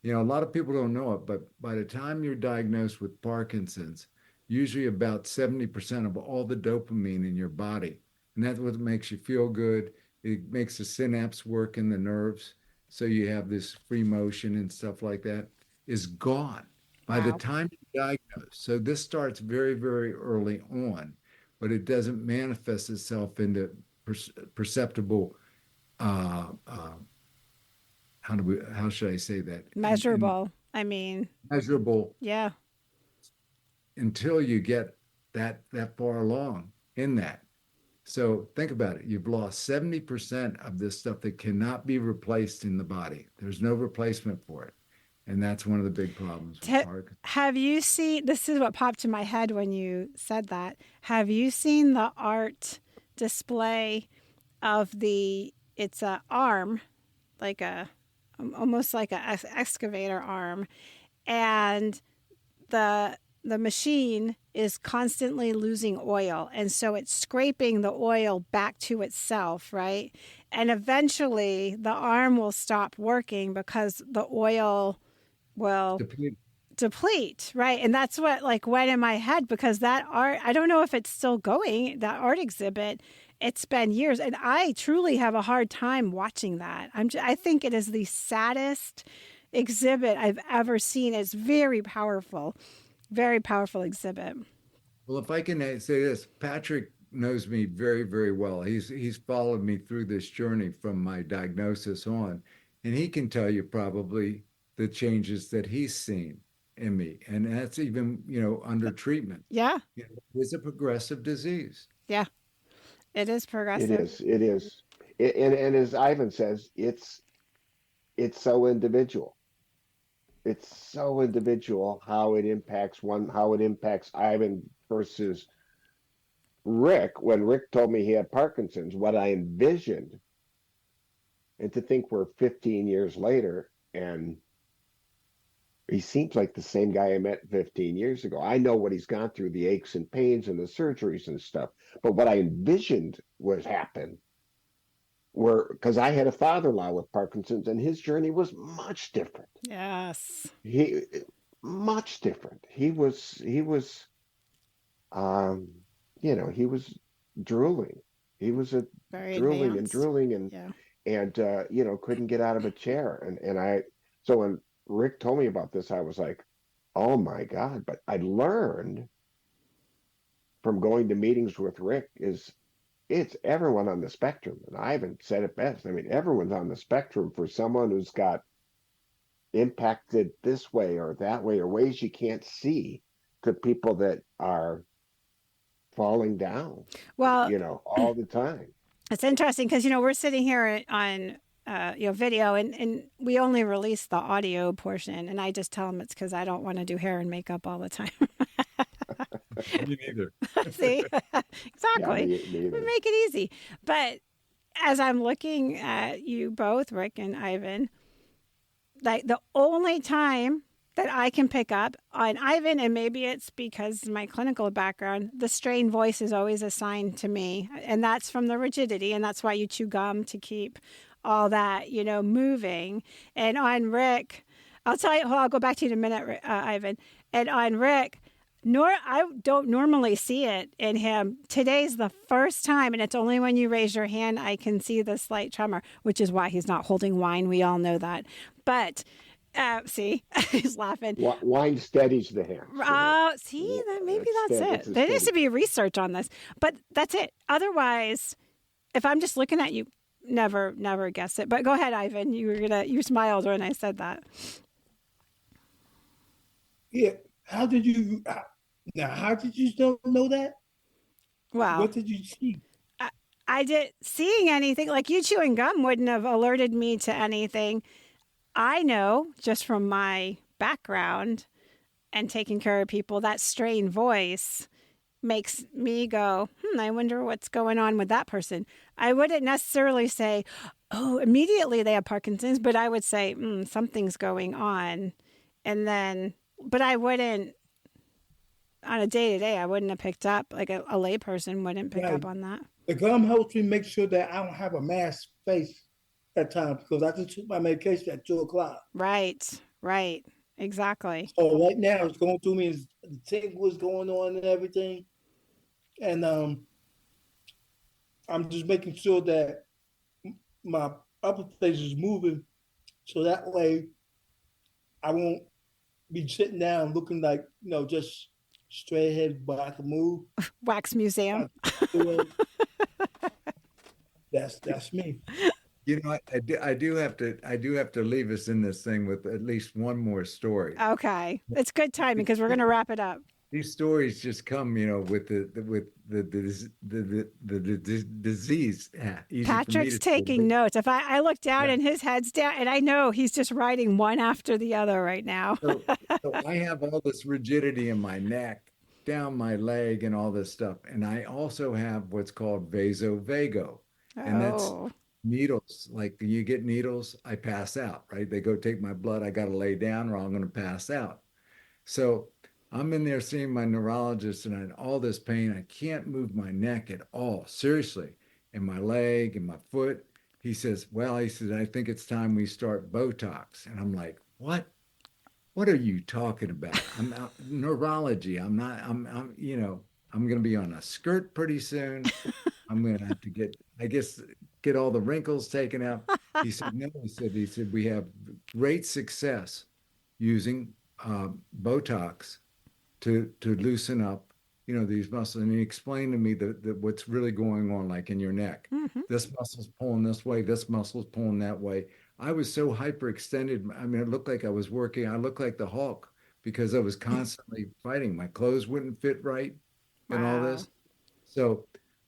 A lot of people don't know it, but by the time you're diagnosed with Parkinson's, usually about 70% of all the dopamine in your body, and that's what makes you feel good. It makes the synapse work in the nerves, so you have this free motion and stuff like that, is gone by the time you're diagnosed. So this starts very, very early on, but it doesn't manifest itself into perceptible how should I say that? Measurable. Measurable. Yeah. Until you get that far along in that. So think about it. You've lost 70% of this stuff that cannot be replaced in the body. There's no replacement for it. And that's one of the big problems with Parkinson's. Have you seen, this is what popped in my head when you said that. Have you seen the art display of it's an arm, like almost like an excavator arm, and the machine is constantly losing oil, and so it's scraping the oil back to itself, right? And eventually the arm will stop working because the oil will deplete, right? And that's what went in my head, because that art, I don't know if it's still going, that art exhibit. It's been years, and I truly have a hard time watching that. I think it is the saddest exhibit I've ever seen. It's very powerful exhibit. Well, if I can say this, Patrick knows me very, very well. He's followed me through this journey from my diagnosis on, and he can tell you probably the changes that he's seen in me, and that's even under treatment. Yeah, it's a progressive disease. Yeah. It is progressive. It is. And as Ivan says, it's so individual. It's so individual how it impacts Ivan versus Rick. When Rick told me he had Parkinson's, what I envisioned, and to think we're 15 years later, and he seems like the same guy I met 15 years ago. I know what he's gone through, the aches and pains and the surgeries and stuff. But what I envisioned would happen because I had a father-in-law with Parkinson's, and his journey was much different. Yes. Much different. He was drooling. He was very drooling advanced. and drooling, and yeah. and couldn't get out of a chair. So when Rick told me about this, I was like, oh my God. But I learned from going to meetings with Rick is it's everyone on the spectrum. And Ivan said it best. I mean, everyone's on the spectrum. For someone who's got impacted this way or that way, or ways you can't see, to people that are falling down, Well, all the time. it's interesting because, we're sitting here on, video and we only release the audio portion. And I just tell them it's because I don't want to do hair and makeup all the time. Me neither. See, exactly. Me We make it easy. But as I'm looking at you both, Rick and Ivan, like the only time that I can pick up on Ivan, and maybe it's because my clinical background, the strained voice is always assigned to me. And that's from the rigidity. And that's why you chew gum to keep all that, moving. And on Rick, I'll tell you, I'll go back to you in a minute, Ivan. And on Rick, I don't normally see it in him. Today's the first time, and it's only when you raise your hand I can see the slight tremor, which is why he's not holding wine. We all know that. But see, he's laughing. Wine steadies the hand. Oh, see, maybe that's it. There needs to be research on this, but that's it. Otherwise, if I'm just looking at you, never guess it. But go ahead, Ivan. You smiled when I said that. Yeah. How did you don't know that? Wow. What did you see? I did seeing anything like you chewing gum wouldn't have alerted me to anything. I know just from my background and taking care of people, that strained voice makes me go, I wonder what's going on with that person. I wouldn't necessarily say, oh, immediately they have Parkinson's, but I would say, something's going on. And then, but I wouldn't, on a day-to-day, I wouldn't have picked up, like a lay person wouldn't pick up on that. The gum helps me make sure that I don't have a masked face at times because I just took my medication at 2:00. Right. Exactly. So right now it's going through me, the tingle is going on and everything. And I'm just making sure that my upper face is moving so that way I won't be sitting down looking like, just straight ahead, but I can move. Wax museum. That's me. I do have to leave us in this thing with at least one more story. Okay, it's good timing because we're going to wrap it up. These stories just come, with the disease. Patrick's taking notes. If I look down and his head's down, and I know he's just writing one after the other right now. so I have all this rigidity in my neck, down my leg, and all this stuff, and I also have what's called vasovago, and that's needles. Like you get needles, I pass out. Right? They go take my blood. I got to lay down, or I'm going to pass out. So I'm in there seeing my neurologist and I had all this pain. I can't move my neck at all, seriously, and my leg and my foot. He says, I think it's time we start Botox. And I'm like, what? What are you talking about? I'm not neurology. I'm going to be on a skirt pretty soon. I'm going to have to get all the wrinkles taken out. He said, no, he said, we have great success using Botox to loosen up, these muscles. And he explained to me that what's really going on, like in your neck. Mm-hmm. This muscle's pulling this way, this muscle's pulling that way. I was so hyperextended. I mean, it looked like I was working. I looked like the Hulk because I was constantly fighting. My clothes wouldn't fit right and all this. So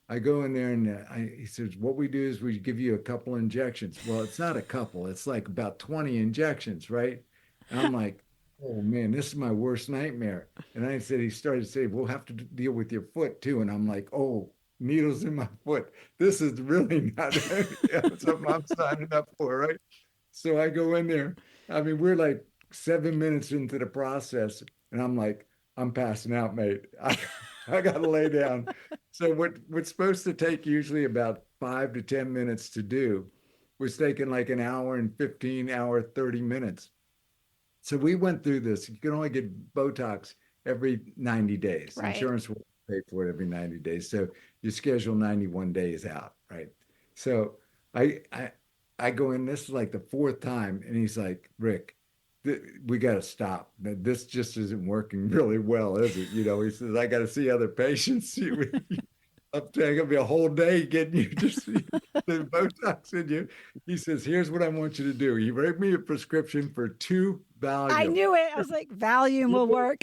I go in there and he says, what we do is we give you a couple injections. Well, it's not a couple. It's like about 20 injections, right? And I'm like, oh man, this is my worst nightmare. And he started to say, we'll have to deal with your foot too. And I'm like, oh, needles in my foot. This is really not something I'm signing up for, right? So I go in there. I mean, we're like 7 minutes into the process. And I'm like, I'm passing out, mate. I got to lay down. So what's supposed to take usually about 5 to 10 minutes to do was taking like an hour and 30 minutes. So we went through this. You can only get Botox every 90 days. Right. Insurance will pay for it every 90 days. So you schedule 91 days out, right? So I I go in, this is like the fourth time, and he's like, Rick, we got to stop. This just isn't working really well, is it? You know, he says, I got to see other patients. I'm taking gonna be a whole day getting you just the Botox in you. He says, here's what I want you to do. He wrote me a prescription for 2 Valium. I knew it. I was like, Valium will work.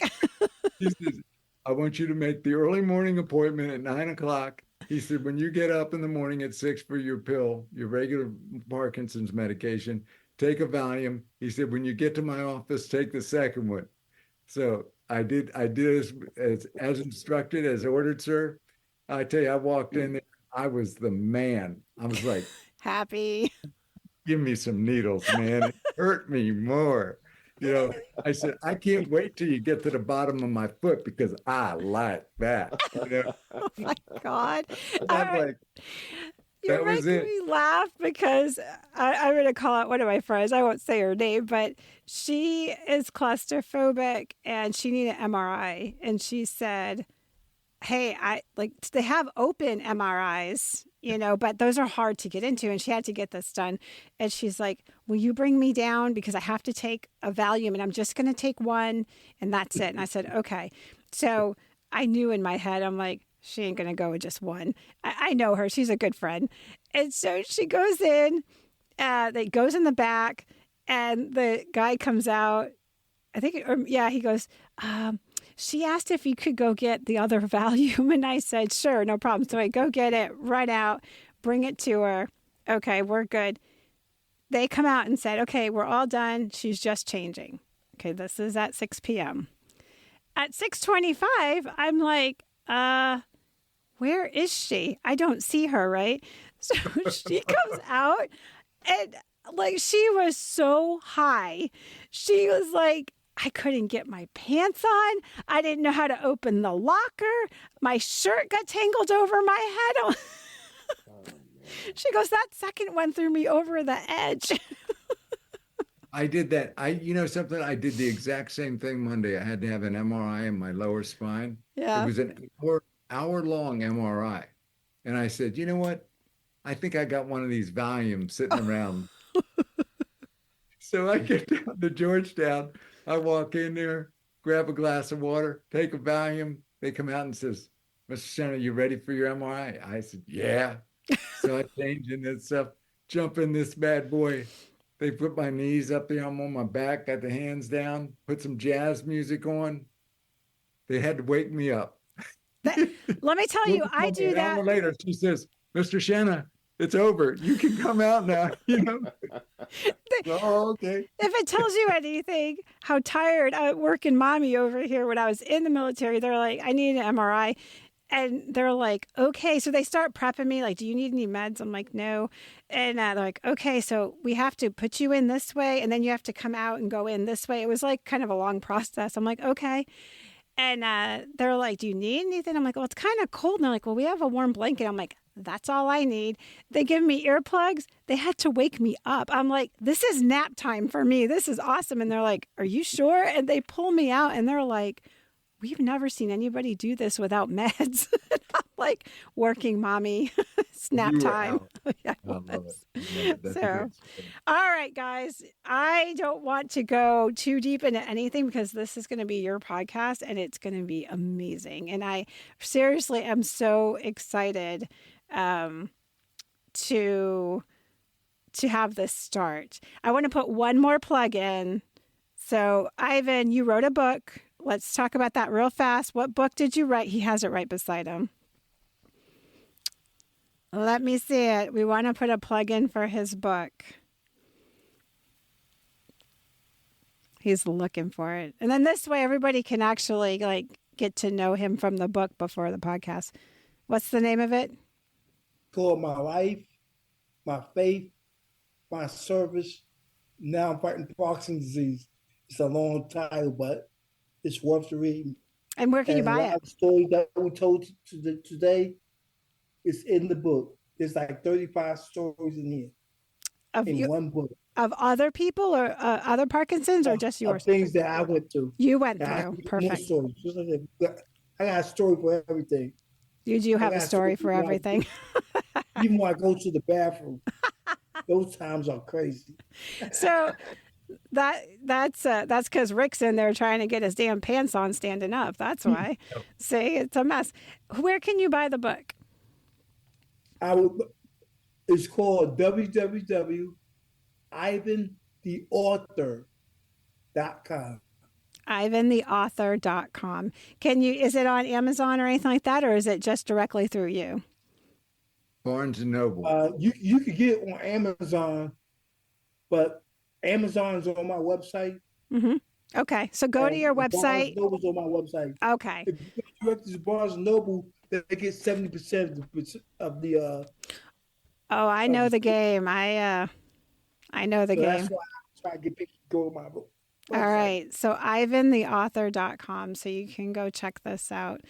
He says, I want you to make the early morning appointment at 9 o'clock. He said, when you get up in the morning at 6 for your pill, your regular Parkinson's medication, take a Valium. He said, when you get to my office, take the second one. So I did as instructed, as ordered, sir. I tell you, I walked in there, I was the man. I was like, happy. Give me some needles, man. It hurt me more. You know, I said, I can't wait till you get to the bottom of my foot because I like that. You know? Oh my God. I'm like, you're making me laugh because I'm going to call out one of my friends. I won't say her name, but she is claustrophobic and she needed an MRI. And she said, hey, they have open MRIs, you know, but those are hard to get into. And she had to get this done. And she's like, will you bring me down? Because I have to take a Valium and I'm just going to take one and that's it. And I said, okay. So I knew in my head, I'm like, she ain't going to go with just one. I know her. She's a good friend. And so she goes in, that goes in the back and the guy comes out. I think, he goes, she asked if you could go get the other Valium. And I said, sure, no problem. So I go get it, run out, bring it to her. Okay, we're good. They come out and said, okay, we're all done. She's just changing. Okay, this is at 6 p.m. At 6:25, I'm like, where is she? I don't see her, right? So she comes out and like she was so high. She was like, I couldn't get my pants on. I didn't know how to open the locker. My shirt got tangled over my head. She goes, that second one threw me over the edge. I did that. You know something? I did the exact same thing Monday. I had to have an MRI in my lower spine. Yeah. It was an hour-long MRI. And I said, you know what? I think I got one of these Valiums sitting around. So I get down to Georgetown. I walk in there, grab a glass of water, take a Valium. They come out and says, Mr. Schena, you ready for your MRI? I said, yeah. So I change in that stuff, jump in this bad boy. They put my knees up there. I'm on my back, got the hands down, put some jazz music on. They had to wake me up. Let me tell you, I do that. An hour later, she says, Mr. Schena, it's over. You can come out now. You know. Oh, okay. If it tells you anything, how tired working mommy over here when I was in the military, they're like, I need an MRI. And they're like, okay. So they start prepping me like, do you need any meds? I'm like, no. And they're like, okay, so we have to put you in this way. And then you have to come out and go in this way. It was like kind of a long process. I'm like, okay. And they're like, do you need anything? I'm like, well, it's kind of cold. And they're like, well, we have a warm blanket. I'm like, that's all I need. They give me earplugs. They had to wake me up. I'm like, this is nap time for me. This is awesome. And they're like, are you sure? And they pull me out and they're like, we've never seen anybody do this without meds. I'm like, working mommy, snap time. Yeah, I love it. So, all right, guys, I don't want to go too deep into anything because this is going to be your podcast and it's going to be amazing. And I seriously am so excited to have this start. I want to put one more plug in. So, Ivan, you wrote a book. Let's talk about that real fast. What book did you write? He has it right beside him. Let me see it. We want to put a plug in for his book. He's looking for it. And then this way everybody can actually get to know him from the book before the podcast. What's the name of it? Called My Life, My Faith, My Service. Now I'm fighting Parkinson's disease. It's a long title, but it's worth the reading. And where can you buy it? The story that we told today is in the book. There's like 35 stories in here. One book. Of other people or other Parkinsons or just yours? Things that I went through. You went through. Perfect. I got a story for everything. You do have a story for everything. Even when I go to the bathroom, Those times are crazy. So that's because Rick's in there trying to get his damn pants on standing up. That's why. See, it's a mess. Where can you buy the book? It's called www.ivantheauthor.com. ivantheauthor.com. Is it on Amazon or anything like that, or is it just directly through you? Barnes and Noble. You could get it on Amazon, but Amazon's on my website. Mm-hmm. Okay, so go to your website. Barnes and Noble's on my website. Okay. If you go directly to Barnes and Noble, they get 70% of the. Oh, I know the game. I know the game. That's why I try to get people to go to my book. All right. So ivantheauthor.com. So you can go check this out.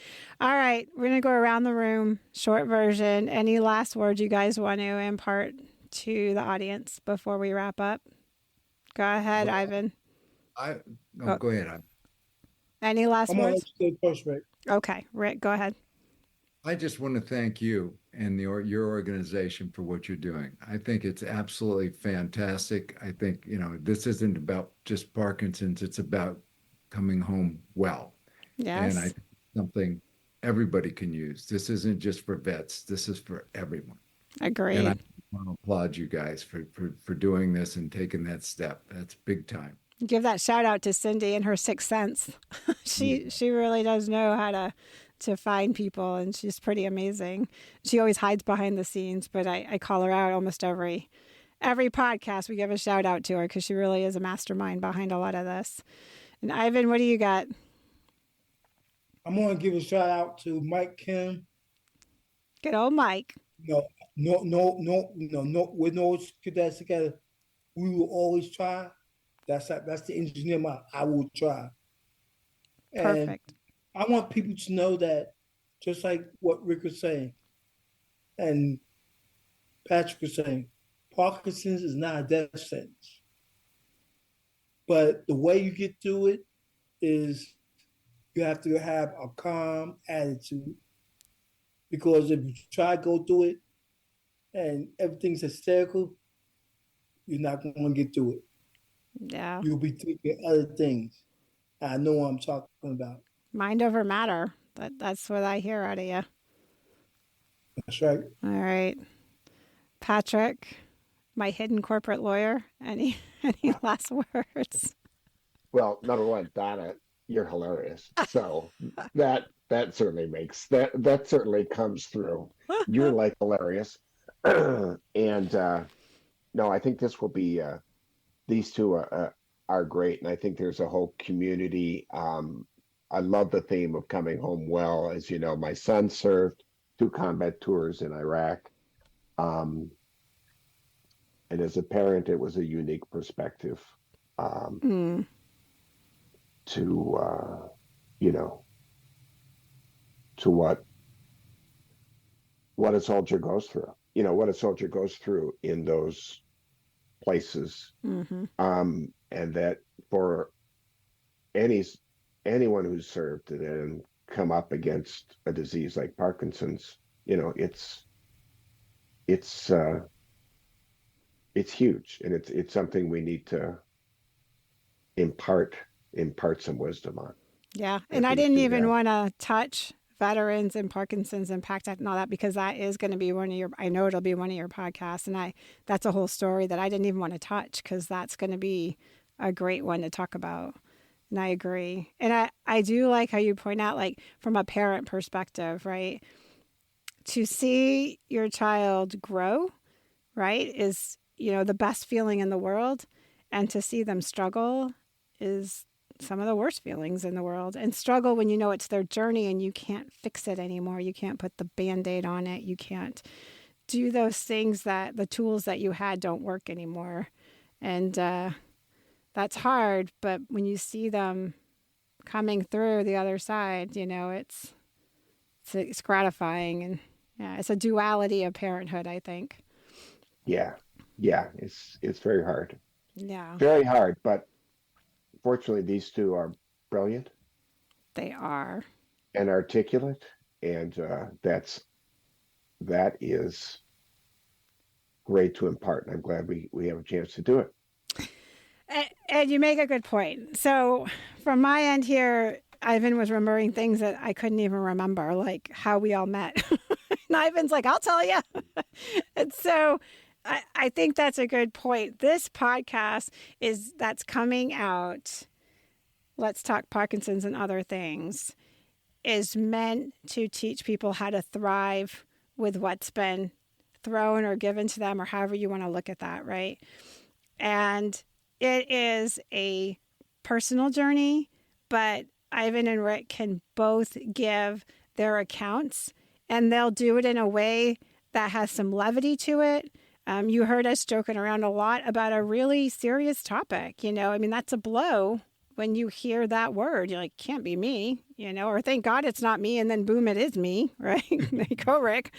All right. We're going to go around the room. Short version. Any last words you guys want to impart to the audience before we wrap up? Go ahead, Ivan. Go ahead. Any last words? I'm going to let you go first, Rick. Okay. Rick, go ahead. I just want to thank you and your organization for what you're doing. I think it's absolutely fantastic. I think, this isn't about just Parkinson's. It's about coming home well. Yes. And I think something everybody can use. This isn't just for vets. This is for everyone. Agreed. And I want to applaud you guys for doing this and taking that step. That's big time. Give that shout out to Cindy and her sixth sense. She really does know how to find people, and she's pretty amazing. She always hides behind the scenes, but I call her out almost every podcast. We give a shout out to her because she really is a mastermind behind a lot of this. And Ivan, what do you got? I'm going to give a shout out to Mike Kim. Good old Mike. No. With no cadets together, we will always try. That's the engineer model. I will try. Perfect. And I want people to know that, just like what Rick was saying, and Patrick was saying, Parkinson's is not a death sentence. But the way you get through it is you have to have a calm attitude. Because if you try to go through it and everything's hysterical, you're not going to get through it. Yeah. You'll be thinking other things. I know what I'm talking about. Mind over matter. That's what I hear out of you. That's right. All right. Patrick, my hidden corporate lawyer, any last words? Well, number one, Donna, you're hilarious. So that certainly that certainly comes through. You're like hilarious. And no, I think this will be these two are great, and I think there's a whole community. I love the theme of coming home well. As you know, my son served 2 combat tours in Iraq. And as a parent, it was a unique perspective to what a soldier goes through. What a soldier goes through in those places. Mm-hmm. And that for anyone who's served and then come up against a disease like Parkinson's, it's huge, and it's something we need to impart some wisdom on. Yeah, and I didn't even want to touch veterans and Parkinson's impact and all that, because that is going to be I know it'll be one of your podcasts, and that's a whole story that I didn't even want to touch, because that's going to be a great one to talk about. And I agree. And I do like how you point out, like, from a parent perspective, right? To see your child grow, right, is, the best feeling in the world. And to see them struggle is some of the worst feelings in the world. And struggle when it's their journey and you can't fix it anymore. You can't put the Band-Aid on it. You can't do those things that the tools that you had don't work anymore. And that's hard. But when you see them coming through the other side, it's gratifying. And yeah, it's a duality of parenthood, I think. Yeah. It's very hard. Yeah. Very hard. But fortunately, these two are brilliant. They are. And articulate. And that is great to impart. And I'm glad we have a chance to do it. And you make a good point. So from my end here, Ivan was remembering things that I couldn't even remember, like how we all met. And Ivan's like, I'll tell you. And so I think that's a good point. This podcast that's coming out, Let's Talk Parkinson's and Other Things, is meant to teach people how to thrive with what's been thrown or given to them, or however you want to look at that, right? And it is a personal journey, but Ivan and Rick can both give their accounts, and they'll do it in a way that has some levity to it. You heard us joking around a lot about a really serious topic. You know, I mean, that's a blow when you hear that word. You're like, can't be me, you know, or thank God it's not me. And then boom, it is me, right? There you go, Rick.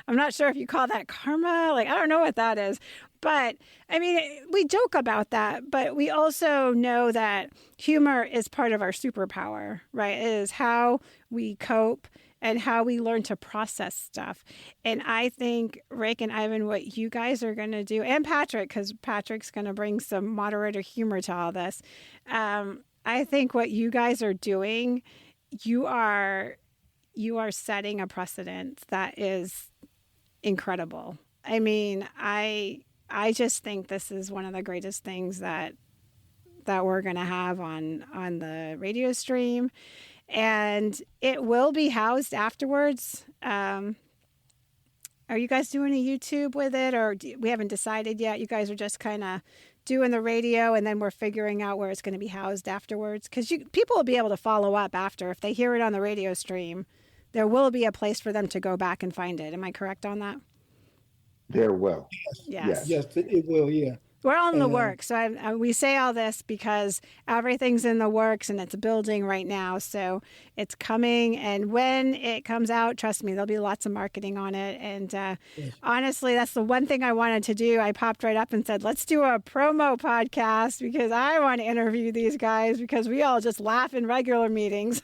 I'm not sure if you call that karma. Like, I don't know what that is. But I mean, we joke about that, but we also know that humor is part of our superpower, right? It is how we cope and how we learn to process stuff. And I think, Rick and Ivan, what you guys are going to do, and Patrick, because Patrick's going to bring some moderator humor to all this. I think what you guys are doing, you are setting a precedent that is incredible. I mean, I just think this is one of the greatest things that we're going to have on the radio stream. And it will be housed afterwards. Are you guys doing a YouTube with it, or we haven't decided yet? You guys are just kind of doing the radio, and then we're figuring out where it's going to be housed afterwards. Because people will be able to follow up after. If they hear it on the radio stream, there will be a place for them to go back and find it. Am I correct on that? There will. Yes, it will, yeah. We're all in the works. So we say all this because everything's in the works and it's building right now. So it's coming. And when it comes out, trust me, there'll be lots of marketing on it. And honestly, that's the one thing I wanted to do. I popped right up and said, let's do a promo podcast because I want to interview these guys because we all just laugh in regular meetings.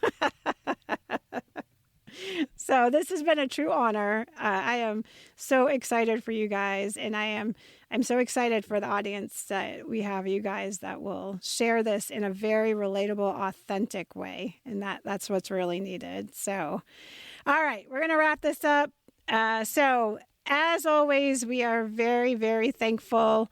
So this has been a true honor. I am so excited for you guys, and I'm so excited for the audience that we have you guys that will share this in a very relatable, authentic way, and that's what's really needed. So, all right, we're going to wrap this up. So, as always, we are very, very thankful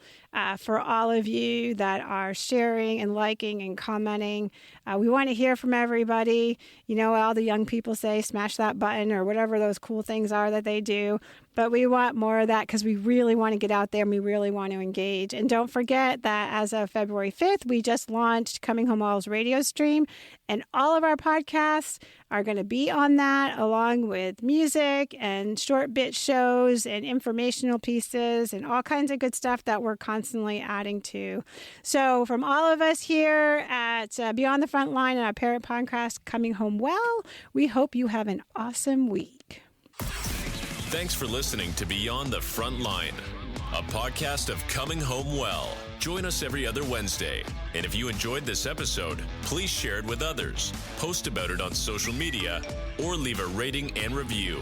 for all of you that are sharing and liking and commenting. We want to hear from everybody. You know, all the young people say, smash that button or whatever those cool things are that they do. But we want more of that because we really want to get out there and we really want to engage. And don't forget that as of February 5th, we just launched Coming Home Well's radio stream. And all of our podcasts are going to be on that, along with music and short bit shows and informational pieces and all kinds of good stuff that we're constantly adding to. So from all of us here at Beyond the Front Line and our parent podcast, Coming Home Well, we hope you have an awesome week. Thanks for listening to Beyond the Front Line, a podcast of Coming Home Well. Join us every other Wednesday. And if you enjoyed this episode, please share it with others, post about it on social media, or leave a rating and review.